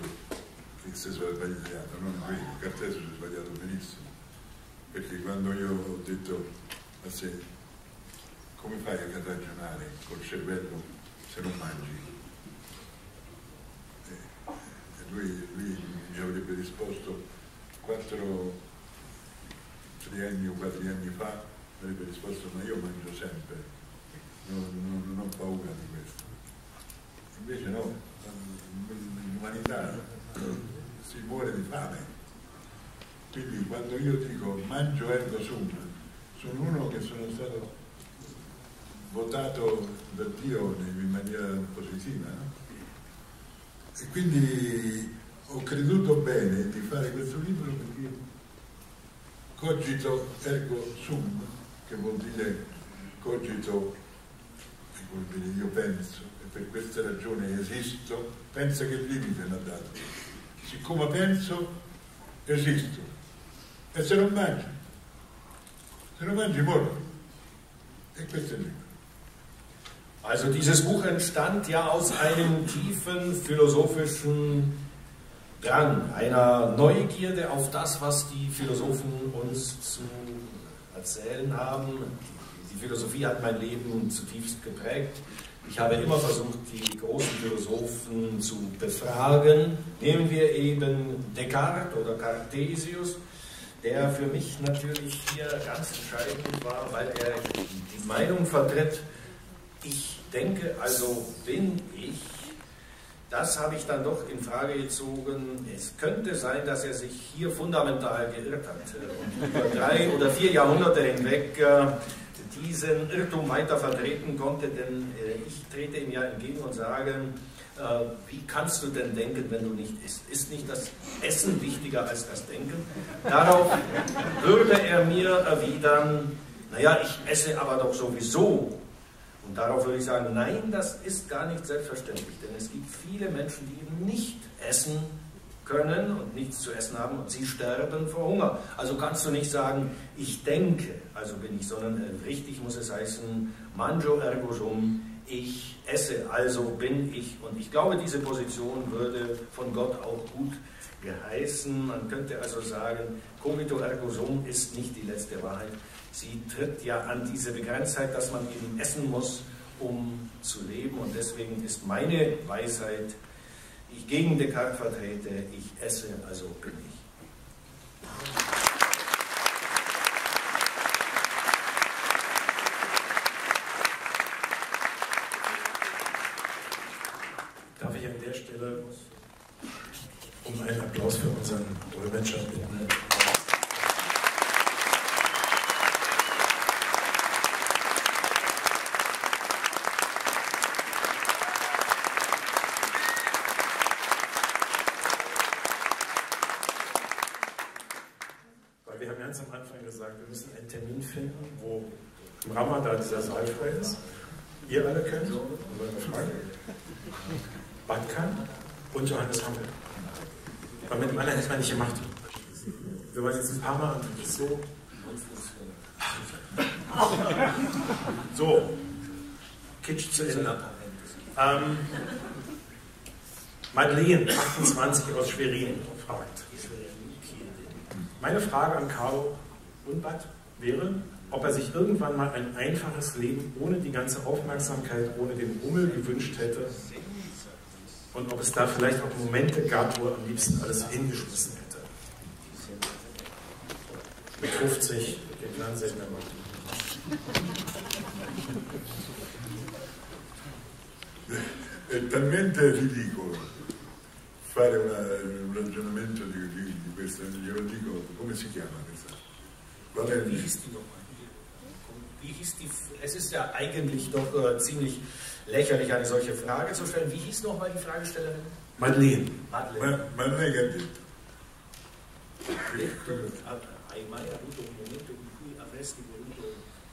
che si è sbagliato, non è vero, Cartesio si è sbagliato benissimo, perché quando io ho detto a sé, come fai a ragionare col cervello se non mangi? E lui mi avrebbe risposto 4 anni fa, mi avrebbe risposto, ma io mangio sempre, non ho paura di questo. Invece no, l'umanità si muore di fame. Quindi quando io dico mangio ergo sum, sono uno che sono stato votato da Dio in maniera positiva, no? E quindi ho creduto bene di fare questo libro perché cogito ergo sum, che vuol dire cogito, che vuol dire io penso, e per questa ragione esisto. Pensa che limite mi ha dato. Siccome penso, esisto. E se non mangi muori. E questo è il libro. Also dieses Buch entstand ja aus einem tiefen philosophischen Drang, einer Neugierde auf das, was die Philosophen uns zu erzählen haben. Die Philosophie hat mein Leben zutiefst geprägt. Ich habe immer versucht, die großen Philosophen zu befragen. Nehmen wir eben Descartes oder Cartesius, der für mich natürlich hier ganz entscheidend war, weil er die Meinung vertritt, ich denke, also bin ich. Das habe ich dann doch in Frage gezogen. Es könnte sein, dass er sich hier fundamental geirrt hat und über 3 oder 4 Jahrhunderte hinweg diesen Irrtum weiter vertreten konnte, denn ich trete ihm ja entgegen und sage, wie kannst du denn denken, wenn du nicht isst? Ist nicht das Essen wichtiger als das Denken? Darauf würde er mir erwidern, naja, ich esse aber doch sowieso. Und darauf würde ich sagen, nein, das ist gar nicht selbstverständlich, denn es gibt viele Menschen, die eben nicht essen können und nichts zu essen haben und sie sterben vor Hunger. Also kannst du nicht sagen, ich denke, also bin ich, sondern richtig muss es heißen, mangio ergo sum, ich esse, also bin ich. Und ich glaube, diese Position würde von Gott auch gut geheißen. Man könnte also sagen, cogito ergo sum ist nicht die letzte Wahrheit. Sie tritt ja an diese Begrenztheit, dass man eben essen muss, um zu leben. Und deswegen ist meine Weisheit, die ich gegen Descartes vertrete, ich esse, also bin ich. Darf ich an der Stelle um einen Applaus für unseren Dolmetscher bitten? Weil wir haben ganz am Anfang gesagt, wir müssen einen Termin finden, wo im Ramadan dieser Saal frei ist. Ihr alle könnt, um eure Frage. Jeet Kune und Johannes Hammel. Aber mit dem anderen hätte man nicht gemacht. Wir waren jetzt ein paar Mal und das ist so. So, Kitsch zu Ende. Madeleine, 28 aus Schwerin, fragt. Meine Frage an Carlo und Bad wäre, ob er sich irgendwann mal ein einfaches Leben ohne die ganze Aufmerksamkeit, ohne den Rummel gewünscht hätte und ob es da vielleicht auch Momente gab, wo er am liebsten alles hingeschmissen hätte. Mit 50 geht Fernsehen mehr machen. È talmente ridicolo fare un ragionamento di questo, glielo dico, come si chiama questa? Wie hieß die nochmal? Es ist ja eigentlich doch ziemlich lächerlich, eine solche Frage zu stellen. Wie hieß nochmal die Fragestellerin? Madeleine. Madeleine che ha detto? Hai mai avuto un momento in cui avresti voluto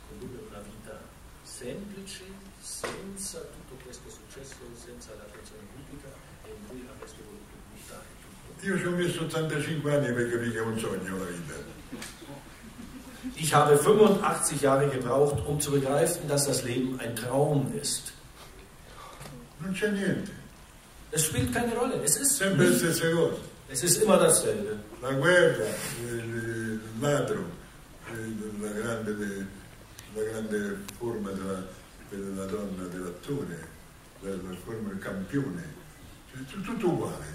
condurre una vita semplice, senza tutto questo successo, senza l'attenzione pubblica, e in cui avresti voluto buttare tutto? Io ci ho messo 85 anni per capire che è un sogno la vita. Ich habe 85 Jahre gebraucht, um zu begreifen, dass das Leben ein Traum ist. Non c'è niente. Es spielt keine Rolle. Es ist sempre le stesse cose. Es ist immer dasselbe. La guerra, il ladro, la grande forma della donna, dell'attore, la forma del campione, cioè, tutto uguale.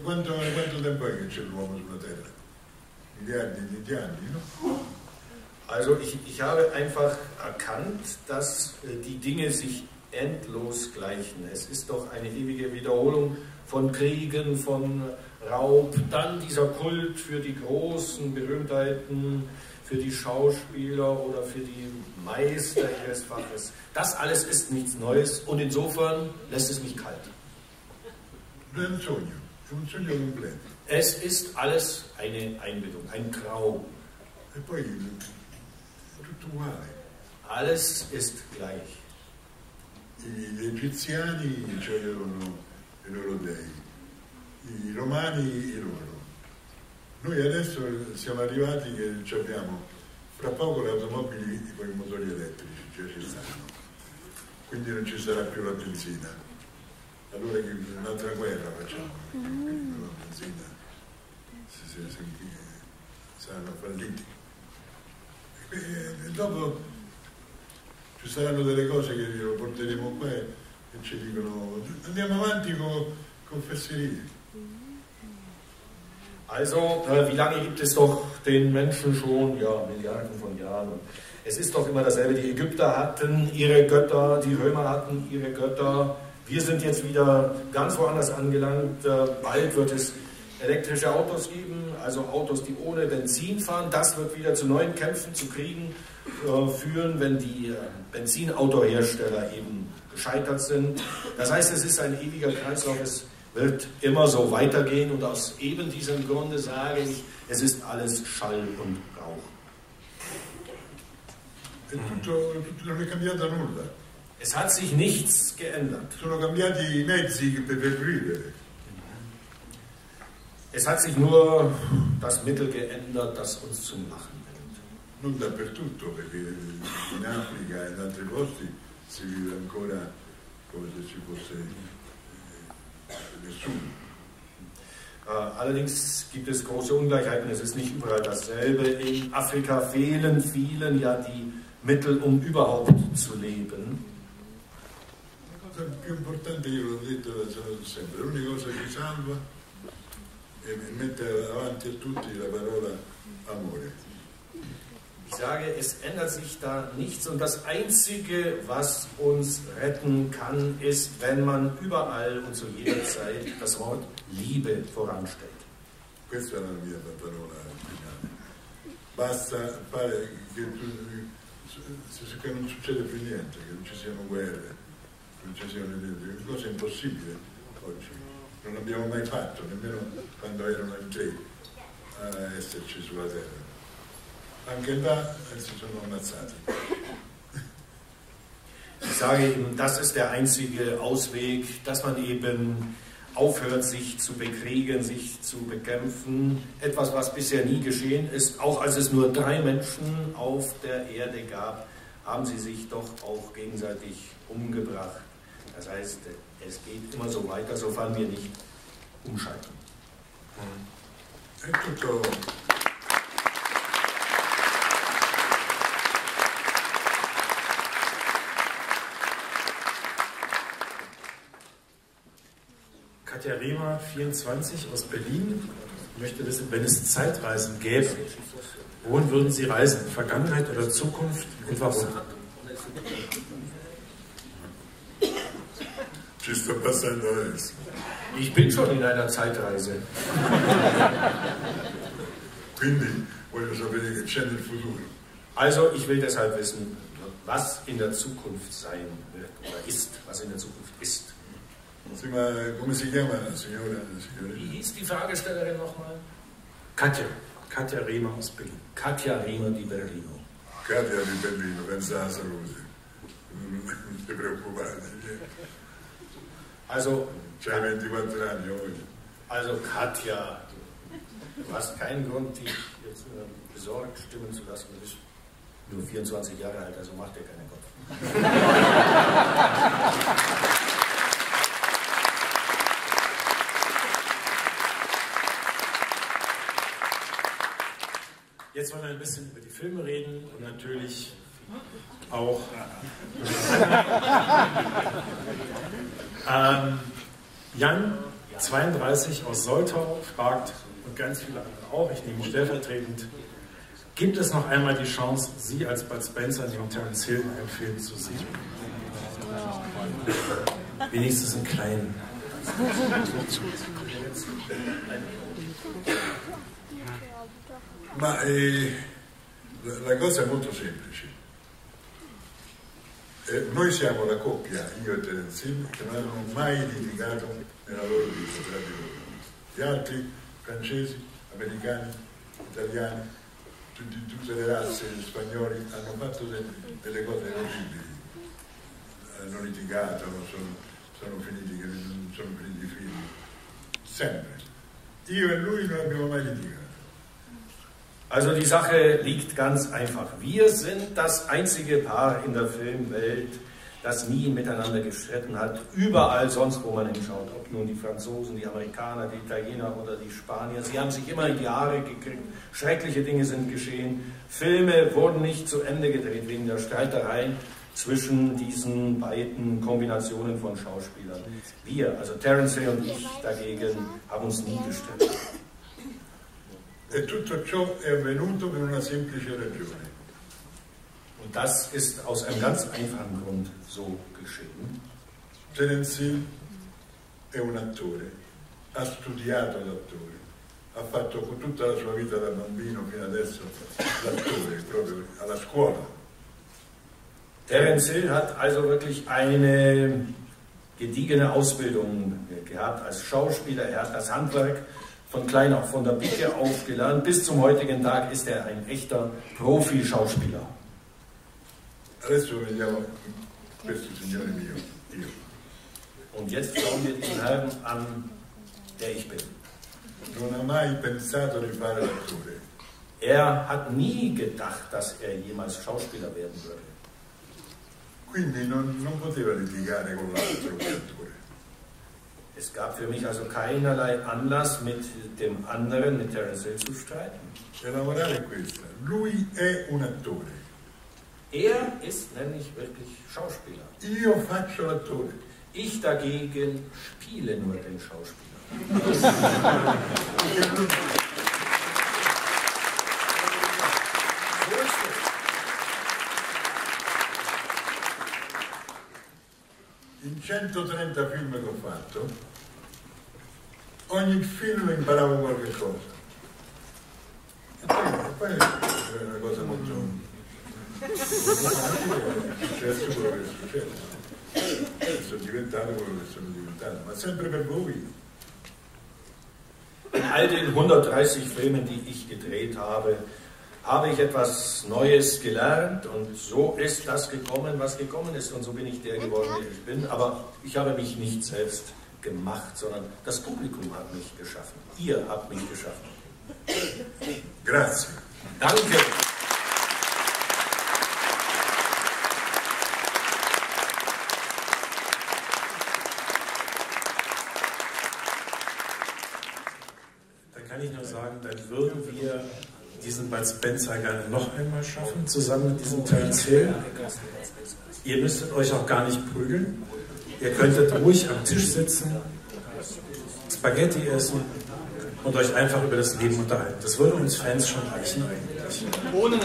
Quanto tempo è che c'è l'uomo sulla Terra? Miliardi di anni, no? Also ich habe einfach erkannt, dass die Dinge sich endlos gleichen. Es ist doch eine ewige Wiederholung von Kriegen, von Raub, dann dieser Kult für die großen Berühmtheiten, für die Schauspieler oder für die Meister ihres Faches. Das alles ist nichts Neues und insofern lässt es mich kalt. Un sogno completo. Es ist alles eine Einbildung, ein Traum. E poi tutto uguale. Alles ist gleich. Gli egiziani avevano i loro dei, i romani i loro. Noi adesso siamo arrivati che abbiamo fra poco le automobili con i motori elettrici, già ci stanno. Quindi non ci sarà più la benzina. Allora un'altra guerra facciamo, quindi la benzina saranno falliti. E dopo ci saranno delle cose che lo porteremo qua e ci dicono andiamo avanti con fesserie. Also, wie lange gibt es doch den Menschen schon? Ja, Milliarden von Jahren. Und es ist doch immer dasselbe. Die Ägypter hatten ihre Götter, die Römer hatten ihre Götter. Wir sind jetzt wieder ganz woanders angelangt. Bald wird es elektrische Autos geben, also Autos, die ohne Benzin fahren. Das wird wieder zu neuen Kämpfen, zu Kriegen führen, wenn die Benzinautohersteller eben gescheitert sind. Das heißt, es ist ein ewiger Kreislauf, es wird immer so weitergehen und aus eben diesem Grunde sage ich, es ist alles Schall und Rauch. Non è cambiato nulla. Es hat sich nichts geändert. Sono cambiati i mezzi per vivere. Es hat sich nur das Mittel geändert, das uns zum Lachen bringt. Non dappertutto, perché in Africa e in altri posti si vive ancora come se ci fosse nessuno. Allerdings gibt es große Ungleichheiten, es ist nicht überall dasselbe. In Afrika fehlen vielen ja die Mittel, um überhaupt zu leben. Il più importante, io l'ho detto sempre, l'unica cosa che salva è mettere avanti a tutti la parola amore. Ich sage, es ändert sich da nichts und das Einzige, was uns retten kann, ist, wenn man überall und zu jeder Zeit das Wort Liebe voranstellt. Questa è la mia parola finale. Basta fare che non succede più niente, che non ci siano guerre, che non ci siano niente. Cosa impossibile oggi. Non abbiamo mai fatto, nemmeno quando erano in tre a esserci sulla terra. Anche là si sono ammazzati. Ich sage eben, das ist der einzige Ausweg, dass man eben aufhört, sich zu bekriegen, sich zu bekämpfen. Etwas, was bisher nie geschehen ist. Auch als es nur 3 Menschen auf der Erde gab, haben sie sich doch auch gegenseitig umgebracht. Das heißt, es geht immer so weiter, sofern wir nicht umschalten. Katja Rehmer, 24, aus Berlin, möchte wissen, wenn es Zeitreisen gäbe, wohin würden Sie reisen? Vergangenheit oder Zukunft und warum? Ci sto passando adesso. Ich bin schon in einer Zeitreise. Quindi voglio sapere che c'è nel futuro. Also, ich will deshalb wissen, was in der Zukunft sein wird oder ist, was in der Zukunft ist. Sì, ma come si chiama la signora? Wie hieß die Fragestellerin nochmal? Katja Rehmer aus Berlin. Katja Rehmer di Berlino. Katja di Berlino, pensa alla salute. Non ti preoccupare. Also, c'hai 24 anni oggi. Also Katja, du hast keinen Grund, dich jetzt besorgt stimmen zu lassen. Du bist nur 24 Jahre alt, also mach dir keinen Kopf. Jetzt wollen wir ein bisschen über die Filme reden und natürlich auch Jan, 32 aus Soltau, fragt, und ganz viele andere auch, ich nehme ihn stellvertretend, gibt es noch einmal die Chance, Sie als Bud Spencer neben Terence Hill in einem Film zu sehen? Wenigstens einen kleinen. Ma la cosa è molto semplice. Noi siamo la coppia, io e Terence Hill, che non hanno mai litigato nella loro vita tra di loro. Gli altri, francesi, americani, italiani, tutte le razze spagnoli, hanno fatto delle cose orribili. Hanno litigato, sono finiti i figli. Sempre. Io e lui non abbiamo mai litigato. Also die Sache liegt ganz einfach. Wir sind das einzige Paar in der Filmwelt, das nie miteinander gestritten hat. Überall sonst, wo man hinschaut. Ob nun die Franzosen, die Amerikaner, die Italiener oder die Spanier. Sie haben sich immer in die Haare gekriegt. Schreckliche Dinge sind geschehen. Filme wurden nicht zu Ende gedreht wegen der Streitereien zwischen diesen beiden Kombinationen von Schauspielern. Wir, also Terence Hill und ich dagegen, haben uns nie gestritten. E tutto ciò è avvenuto per una semplice ragione. Und das ist aus einem ganz einfachen Grund so geschehen. Terence Hill è un attore, ha studiato l'attore, ha fatto tutta la sua vita da bambino fino adesso l'attore, proprio alla scuola. Terence Hill hat also wirklich eine gediegene Ausbildung gehabt als Schauspieler. Er hat das Handwerk von klein auf, von der Pike auf gelernt. Bis zum heutigen Tag ist er ein echter Profi-Schauspieler. Adesso vediamo questo signore mio, io. Und jetzt schauen wir den Herrn an, der ich bin. Non ha mai pensato di fare l'attore. Er hat nie gedacht, dass er jemals Schauspieler werden würde. Quindi non poteva litigare con l'altro attore. Es gab für mich also keinerlei Anlass, mit dem anderen, mit Terence Hill, zu streiten. E la morale è questa: lui è un attore. Er ist nämlich wirklich Schauspieler. Io faccio l'attore. Ich dagegen spiele nur den Schauspieler. So ist es. In 130 film che ho fatto, ogni film imparavo qualche cosa. E poi è una cosa molto... successo quello che è successo. Sono diventato quello che sono diventato, ma sempre per voi. In all den 130 Filmen, die ich gedreht habe, habe ich etwas Neues gelernt und so ist das gekommen, was gekommen ist und so bin ich der geworden, der ich bin. Aber ich habe mich nicht selbst gemacht, sondern das Publikum hat mich geschaffen. Ihr habt mich geschaffen. Grazie. Danke. Kann ich nur sagen, dann würden wir diesen Bud Spencer gerne noch einmal schaffen, zusammen mit diesem Terence Hill. Ihr müsstet euch auch gar nicht prügeln. Ihr könntet ruhig am Tisch sitzen, Spaghetti essen und euch einfach über das Leben unterhalten. Das würde uns Fans schon reichen eigentlich. Ohne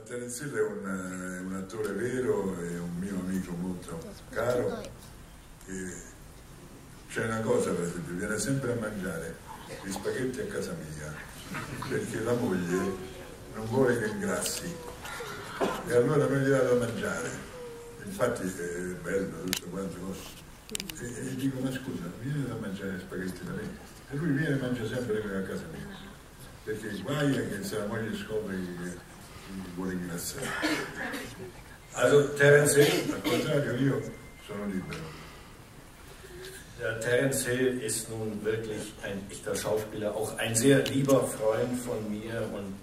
Terence Hill è un attore vero, è un mio amico molto caro. C'è una cosa, per esempio, viene sempre a mangiare gli spaghetti a casa mia perché la moglie non vuole che ingrassi e allora noi gli dà da mangiare. Infatti è bello tutto quanto. E dico, ma scusa, vieni da mangiare spaghetti da me? E lui viene e mangia sempre a casa mia perché guai è che se la moglie scopre che vuole ingrassare. Also Terence Hill, al contrario, io sono libero. Der Terence Hill ist nun wirklich ein echter Schauspieler, auch ein sehr lieber Freund von mir und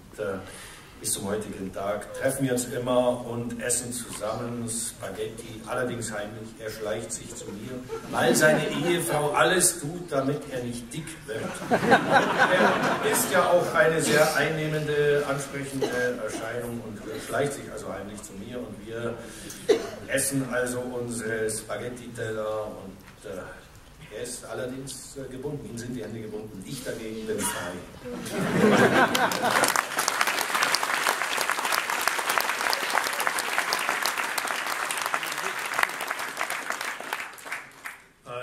bis zum heutigen Tag treffen wir uns immer und essen zusammen Spaghetti, allerdings heimlich. Er schleicht sich zu mir, weil seine Ehefrau alles tut, damit er nicht dick wird. Er ist ja auch eine sehr einnehmende, ansprechende Erscheinung und schleicht sich also heimlich zu mir und wir essen also unsere Spaghetti-Teller und er ist allerdings gebunden, ihm sind die Hände gebunden, ich dagegen bin frei.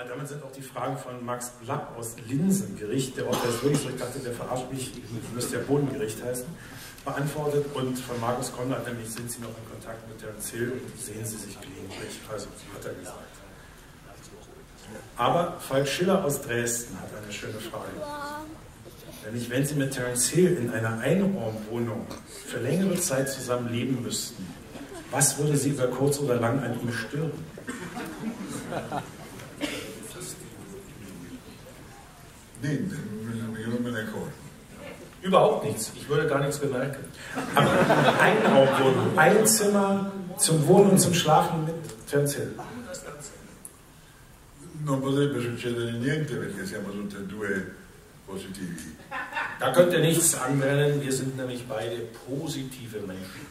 Damit sind auch die Fragen von Max Black aus Linsengericht, der Ort, der ist wirklich so, ich dachte, der verarscht mich, müsste ja Bodengericht heißen, beantwortet. Und von Markus Konrad, nämlich sind Sie noch in Kontakt mit Terence Hill und sehen Sie sich gelegentlich, also hat er gesagt. Aber Falk Schiller aus Dresden hat eine schöne Frage. Nämlich, wenn Sie mit Terence Hill in einer Einraumwohnung für längere Zeit zusammen leben müssten, was würde Sie über kurz oder lang an ihm stören? Niente, non me ne accorgo. Überhaupt nichts, ich würde gar nichts bemerken. Aber Einraumwohnung, ein Zimmer zum Wohnen und zum Schlafen mit Terence Hill. Non potrebbe succedere niente perché siamo tutti e due positivi. Da könnte nichts anbrennen, wir sind nämlich beide positive Menschen.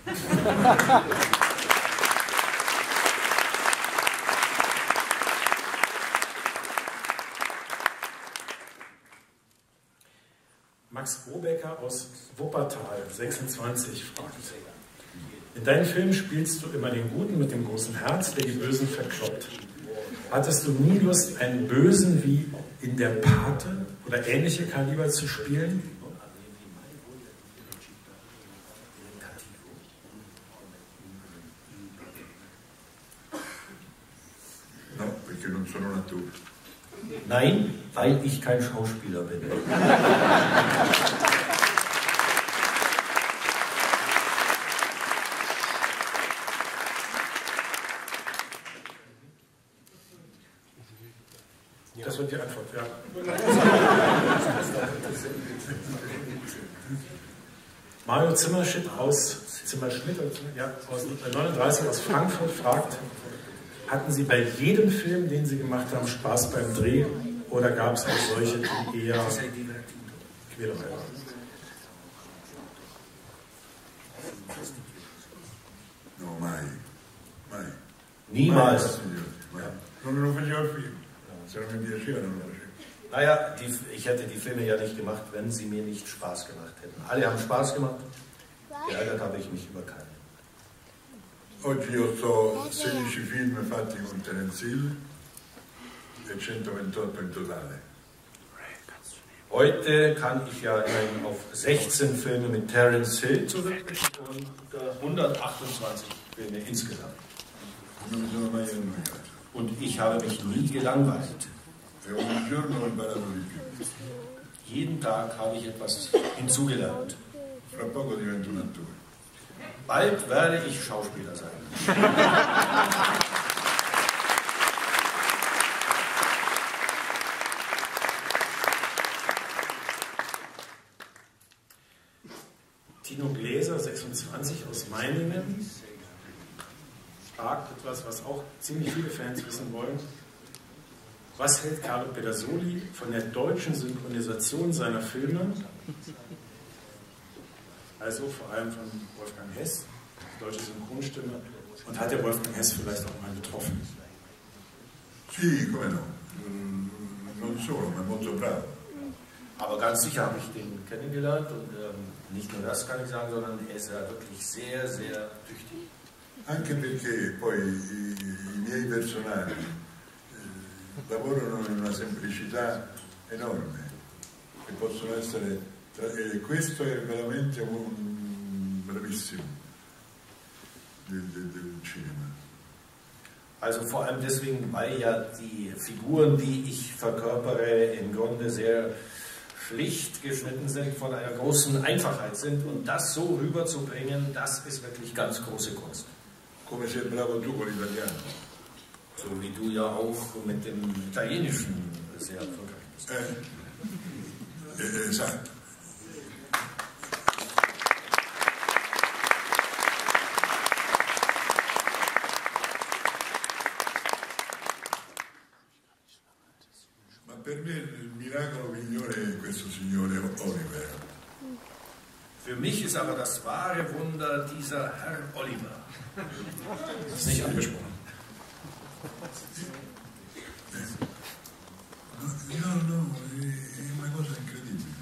Max Grobecker aus Wuppertal, 26, fragt: In deinen Filmen spielst du immer den Guten mit dem großen Herz, der die Bösen verkloppt. Hattest du nie Lust, einen Bösen wie in Der Pate oder ähnliche Kaliber zu spielen? No, perché non sono un attore. Nein, weil ich kein Schauspieler bin. Das wird die Antwort, ja. Mario Zimmerschmidt aus 39 aus Frankfurt fragt: Hatten Sie bei jedem Film, den Sie gemacht haben, Spaß beim Dreh oder gab es auch solche, die eher Wieder weiter. No, mai. Mai. Niemals. Non lo facevo il film. Se non mi piaceva non lo facevo. Naja, ich hätte die Filme ja nicht gemacht, wenn sie mir nicht Spaß gemacht hätten. Alle haben Spaß gemacht, geärgert habe ich mich über keinen. Oggi io ho 16 film fatti con Terence Hill e 128 in totale. Heute kann ich ja immerhin auf 16 Filme mit Terence Hill zurückblicken und 128 Filme insgesamt. Non mi sono mai annoiato. Und ich habe mich nie gelangweilt. E ogni giorno ho imparato di più. Jeden Tag habe ich etwas hinzugelernt. Fra poco divento un attore. Bald werde ich Schauspieler sein. Tino Gläser, 26, aus Meiningen, fragt etwas, was auch ziemlich viele Fans wissen wollen. Was hält Carlo Pedersoli von der deutschen Synchronisation seiner Filme? Also vor allem von Wolfgang Hess, deutsche Synchronstimme. Und hat der Wolfgang Hess vielleicht auch mal getroffen? Sì, come no. Non solo, ma molto bravo. Aber ganz sicher habe ich den kennengelernt und nicht nur das kann ich sagen, sondern er ist ja wirklich sehr, sehr tüchtig. Anche perché poi i miei personaggi lavorano in una semplicità enorme e possono essere, questo è veramente un bravissimo del cinema. Also vor allem deswegen, weil ja die Figuren, die ich verkörpere, im Grunde sehr schlicht geschnitten sind, von einer großen Einfachheit sind und das so rüberzubringen, das ist wirklich ganz große Kunst. Come sei bravo tu con l'italiano. So wie du ja auch mit dem Italienischen sehr erfolgreich bist. Esatto. Ma per me il miracolo migliore è questo signore Oliver. Für mich ist aber das wahre Wunder dieser Herr Oliver. Das ist nicht angesprochen. No, è una cosa incredibile.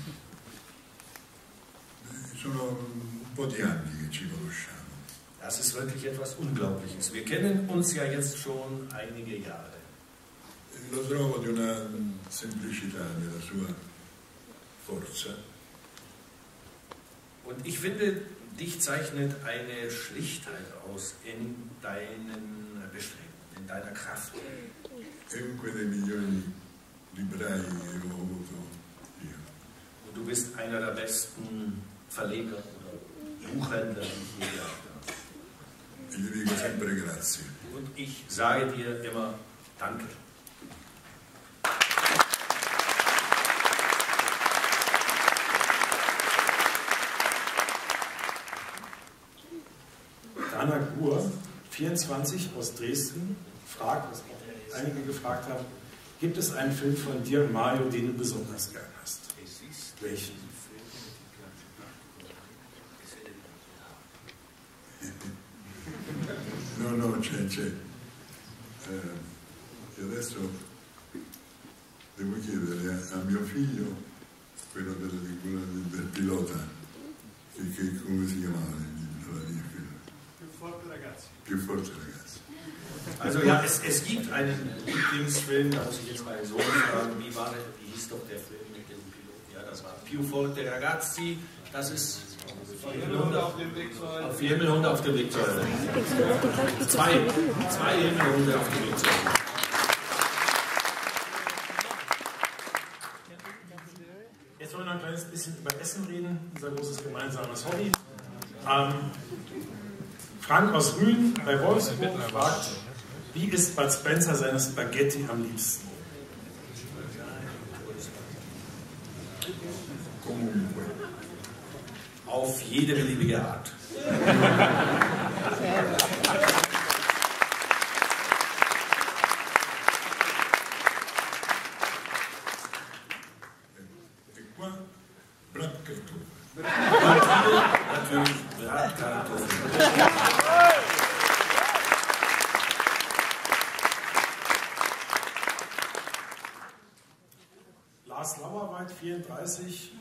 Sono un po' di anni che ci conosciamo. Das ist wirklich etwas Unglaubliches. Wir kennen uns ja jetzt schon einige Jahre. Lo trovo di una semplicità nella sua forza. Und ich finde, dich zeichnet eine Schlichtheit aus in deinen Bestrebungen, in deiner Kraft. È uno dei migliori librai che ho avuto io. Und du bist einer der besten Verleger oder Buchhändler, die ich je gehabt habe. E gli dico sempre grazie. Und ich sage dir immer Danke. Anna Gur, 24, aus Dresden, fragt, was auch einige gefragt haben, gibt es einen Film von dir, Mario, den du besonders gern hast? Welchen? No, c'è. E adesso devo chiedere a mio figlio, quello del pilota, che come si chiamava la mia figlia? Più forte ragazzi. Also ja, es gibt einen Lieblingsfilm, da muss ich jetzt meinen Sohn fragen, wie hieß doch der Film mit dem Piloten? Ja, das war Più forte ragazzi, das ist Himmelhunde auf dem Weg zur Hölle. Himmelhunde auf dem Weg zur Hölle. Zwei Himmelhunde auf dem Weg zur Hölle. Jetzt wollen wir noch ein kleines bisschen über Essen reden, unser großes gemeinsames Hobby. Frank aus Rügen bei Wolfsburg fragt, wie isst Bud Spencer seine Spaghetti am liebsten? Auf jede beliebige Art. Blattkartoffeln. Natürlich Bratkartoffeln. Lars Lauerweit, 34,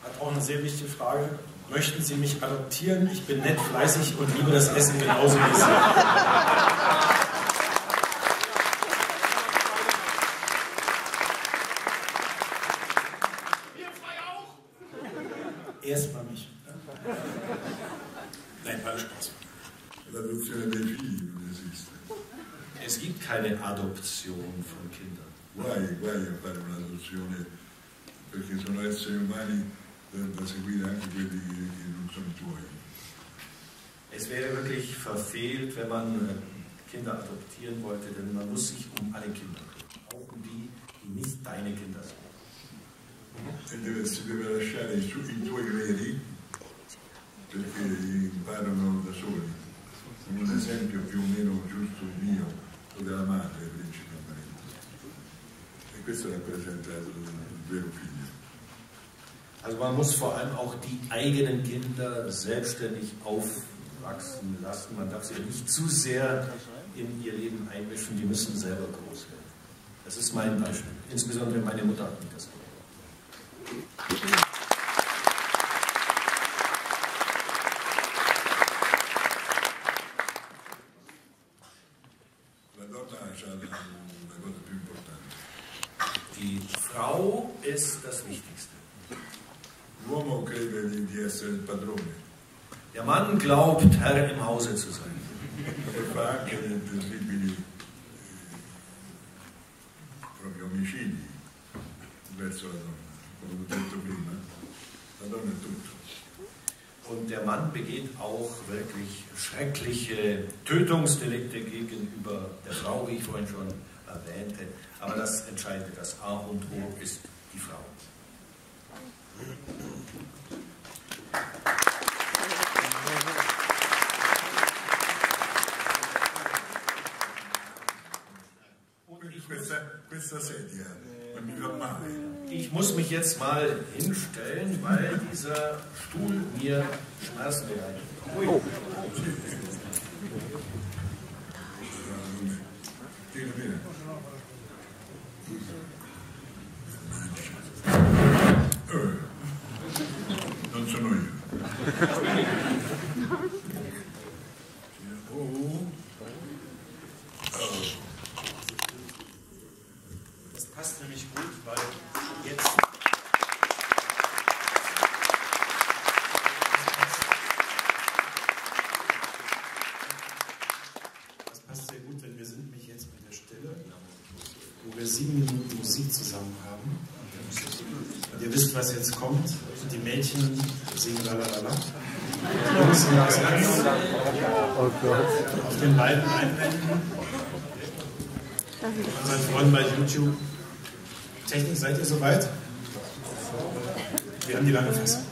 hat auch eine sehr wichtige Frage. Möchten Sie mich adoptieren? Ich bin nett, fleißig und liebe das Essen genauso wie Sie. Erstmal mich. Nein, alle Spaß. L'adozione dei figli non esiste. Es gibt keine Adoption von Kindern. Guai a fare un'adozione, perché sono esseri umani da seguire anche quelli che non sono tuoi. Es wäre wirklich verfehlt, wenn man Kinder adoptieren wollte, denn man muss sich um alle Kinder kümmern, auch um die, die nicht deine Kinder sind. Si deve lasciare i tuoi veri perché imparano da soli, con un esempio più o meno giusto il mio o della madre principalmente. E questo rappresenta il vero figlio. Also man muss vor allem auch die eigenen Kinder selbstständig aufwachsen lassen. Man darf sie nicht zu sehr in ihr Leben einmischen, die müssen selber groß werden. Das ist mein Beispiel. Insbesondere meine Mutter hat mich das gemacht. Die Frau ist das Wichtigste. L'uomo crede di essere il padrone. Der Mann glaubt, Herr im Hause zu sein. E fa anche dei terribili proprio omicidi verso la donna. Come ho detto prima, la donna è tutto. Und der Mann begeht auch wirklich schreckliche Tötungsdelikte gegenüber der Frau, wie ich vorhin schon erwähnte. Aber das Entscheidende, das A und O ist die Frau. Questa sedia non mi fa male. Ich muss mich jetzt mal hinstellen, weil dieser Stuhl mir Schmerzen bereitet. Oh. Non sono io. Das passt nämlich gut, weil jetzt... Das passt sehr gut, denn wir sind nämlich jetzt bei der Stelle, wo wir 7 Minuten Musik zusammen haben. Und ihr wisst, was jetzt kommt. Die Mädchen singen lalalala. Die Jungs singen das Ganze auf den beiden Einwänden. Unseren Freunden bei YouTube. Technik, seid ihr soweit? Wir haben die lange Fassung.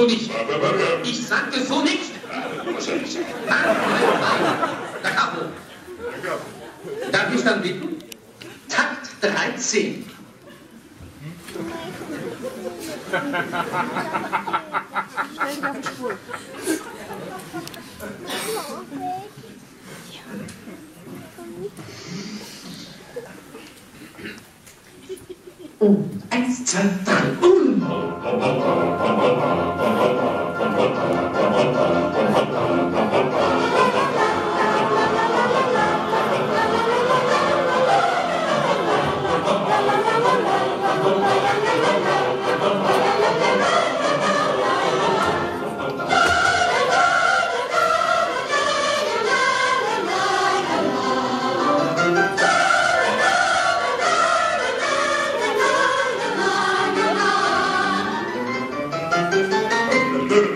nicht. Ich sagte so nicht. Da Capo. Darf ich dann bitten? Takt 13. Stell dich auf die Spur. Und 1, 2, 3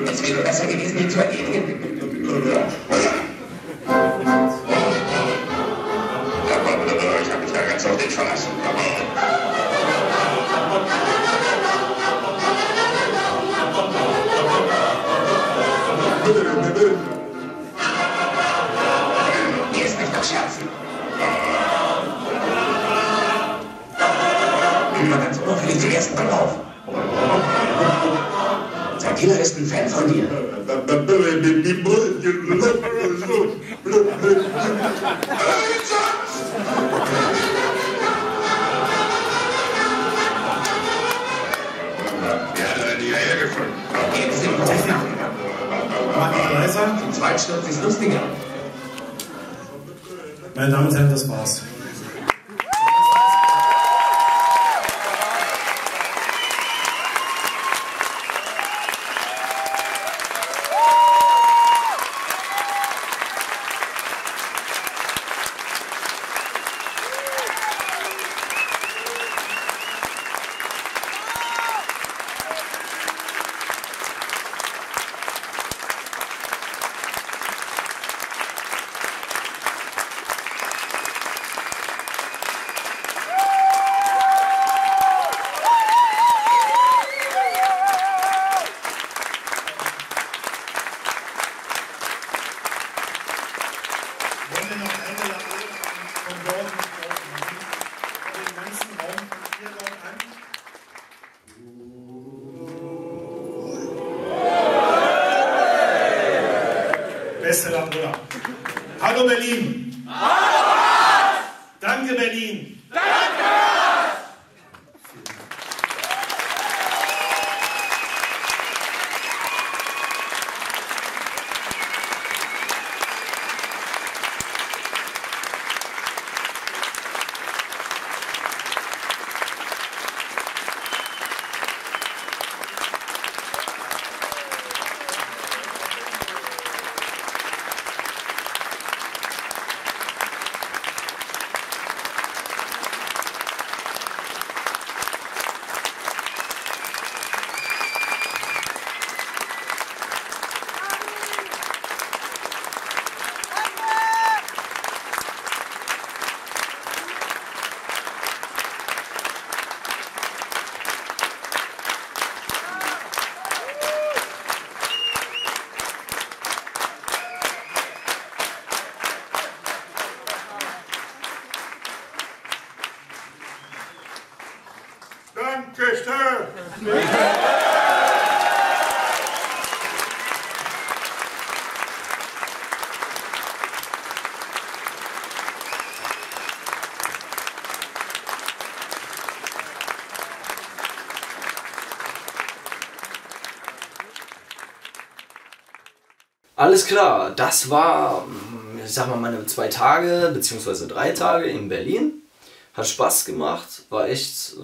Es wäre besser gewesen, ihn zu erledigen. Ich habe mich da ganz auf dich verlassen. Hier ist nicht das Scherzen. Immer ganz unauffällig zum ersten Mal auf. Sein Killer ist ein Fan von dir. Wer hat denn die Eier gefunden? Jetzt sind wir aufgenommen. Mach ich leiser. Zum Zweitsturz ist lustiger. Meine Damen und Herren, das war's. Beste Lamar. Hallo Berlin. Danke Berlin. Dankeschön. Alles klar, das war, ich sag mal, meine 2 Tage bzw. 3 Tage in Berlin. Hat Spaß gemacht, war echt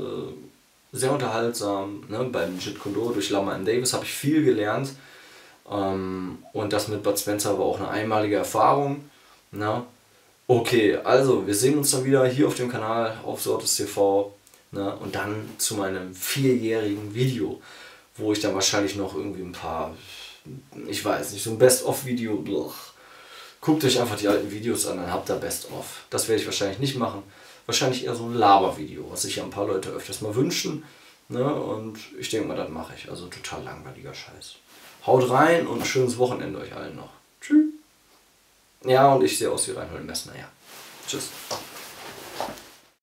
sehr unterhaltsam. Ne? Beim Jeet Kune Do durch Lamar M habe ich viel gelernt. Und das mit Bud Spencer war auch eine einmalige Erfahrung. Ne? Okay, also wir sehen uns dann wieder hier auf dem Kanal auf Sortes TV. Ne? Und dann zu meinem 4-jährigen Video, wo ich dann wahrscheinlich noch irgendwie ein paar, ich weiß nicht, so ein Best-of-Video. Guckt euch einfach die alten Videos an, dann habt ihr Best-of. Das werde ich wahrscheinlich nicht machen. Wahrscheinlich eher so ein Laber-Video, was sich ja ein paar Leute öfters mal wünschen. Ne? Und ich denke mal, das mache ich. Also total langweiliger Scheiß. Haut rein und ein schönes Wochenende euch allen noch. Tschüss. Ja, und ich sehe aus wie Reinhold Messner, ja. Tschüss.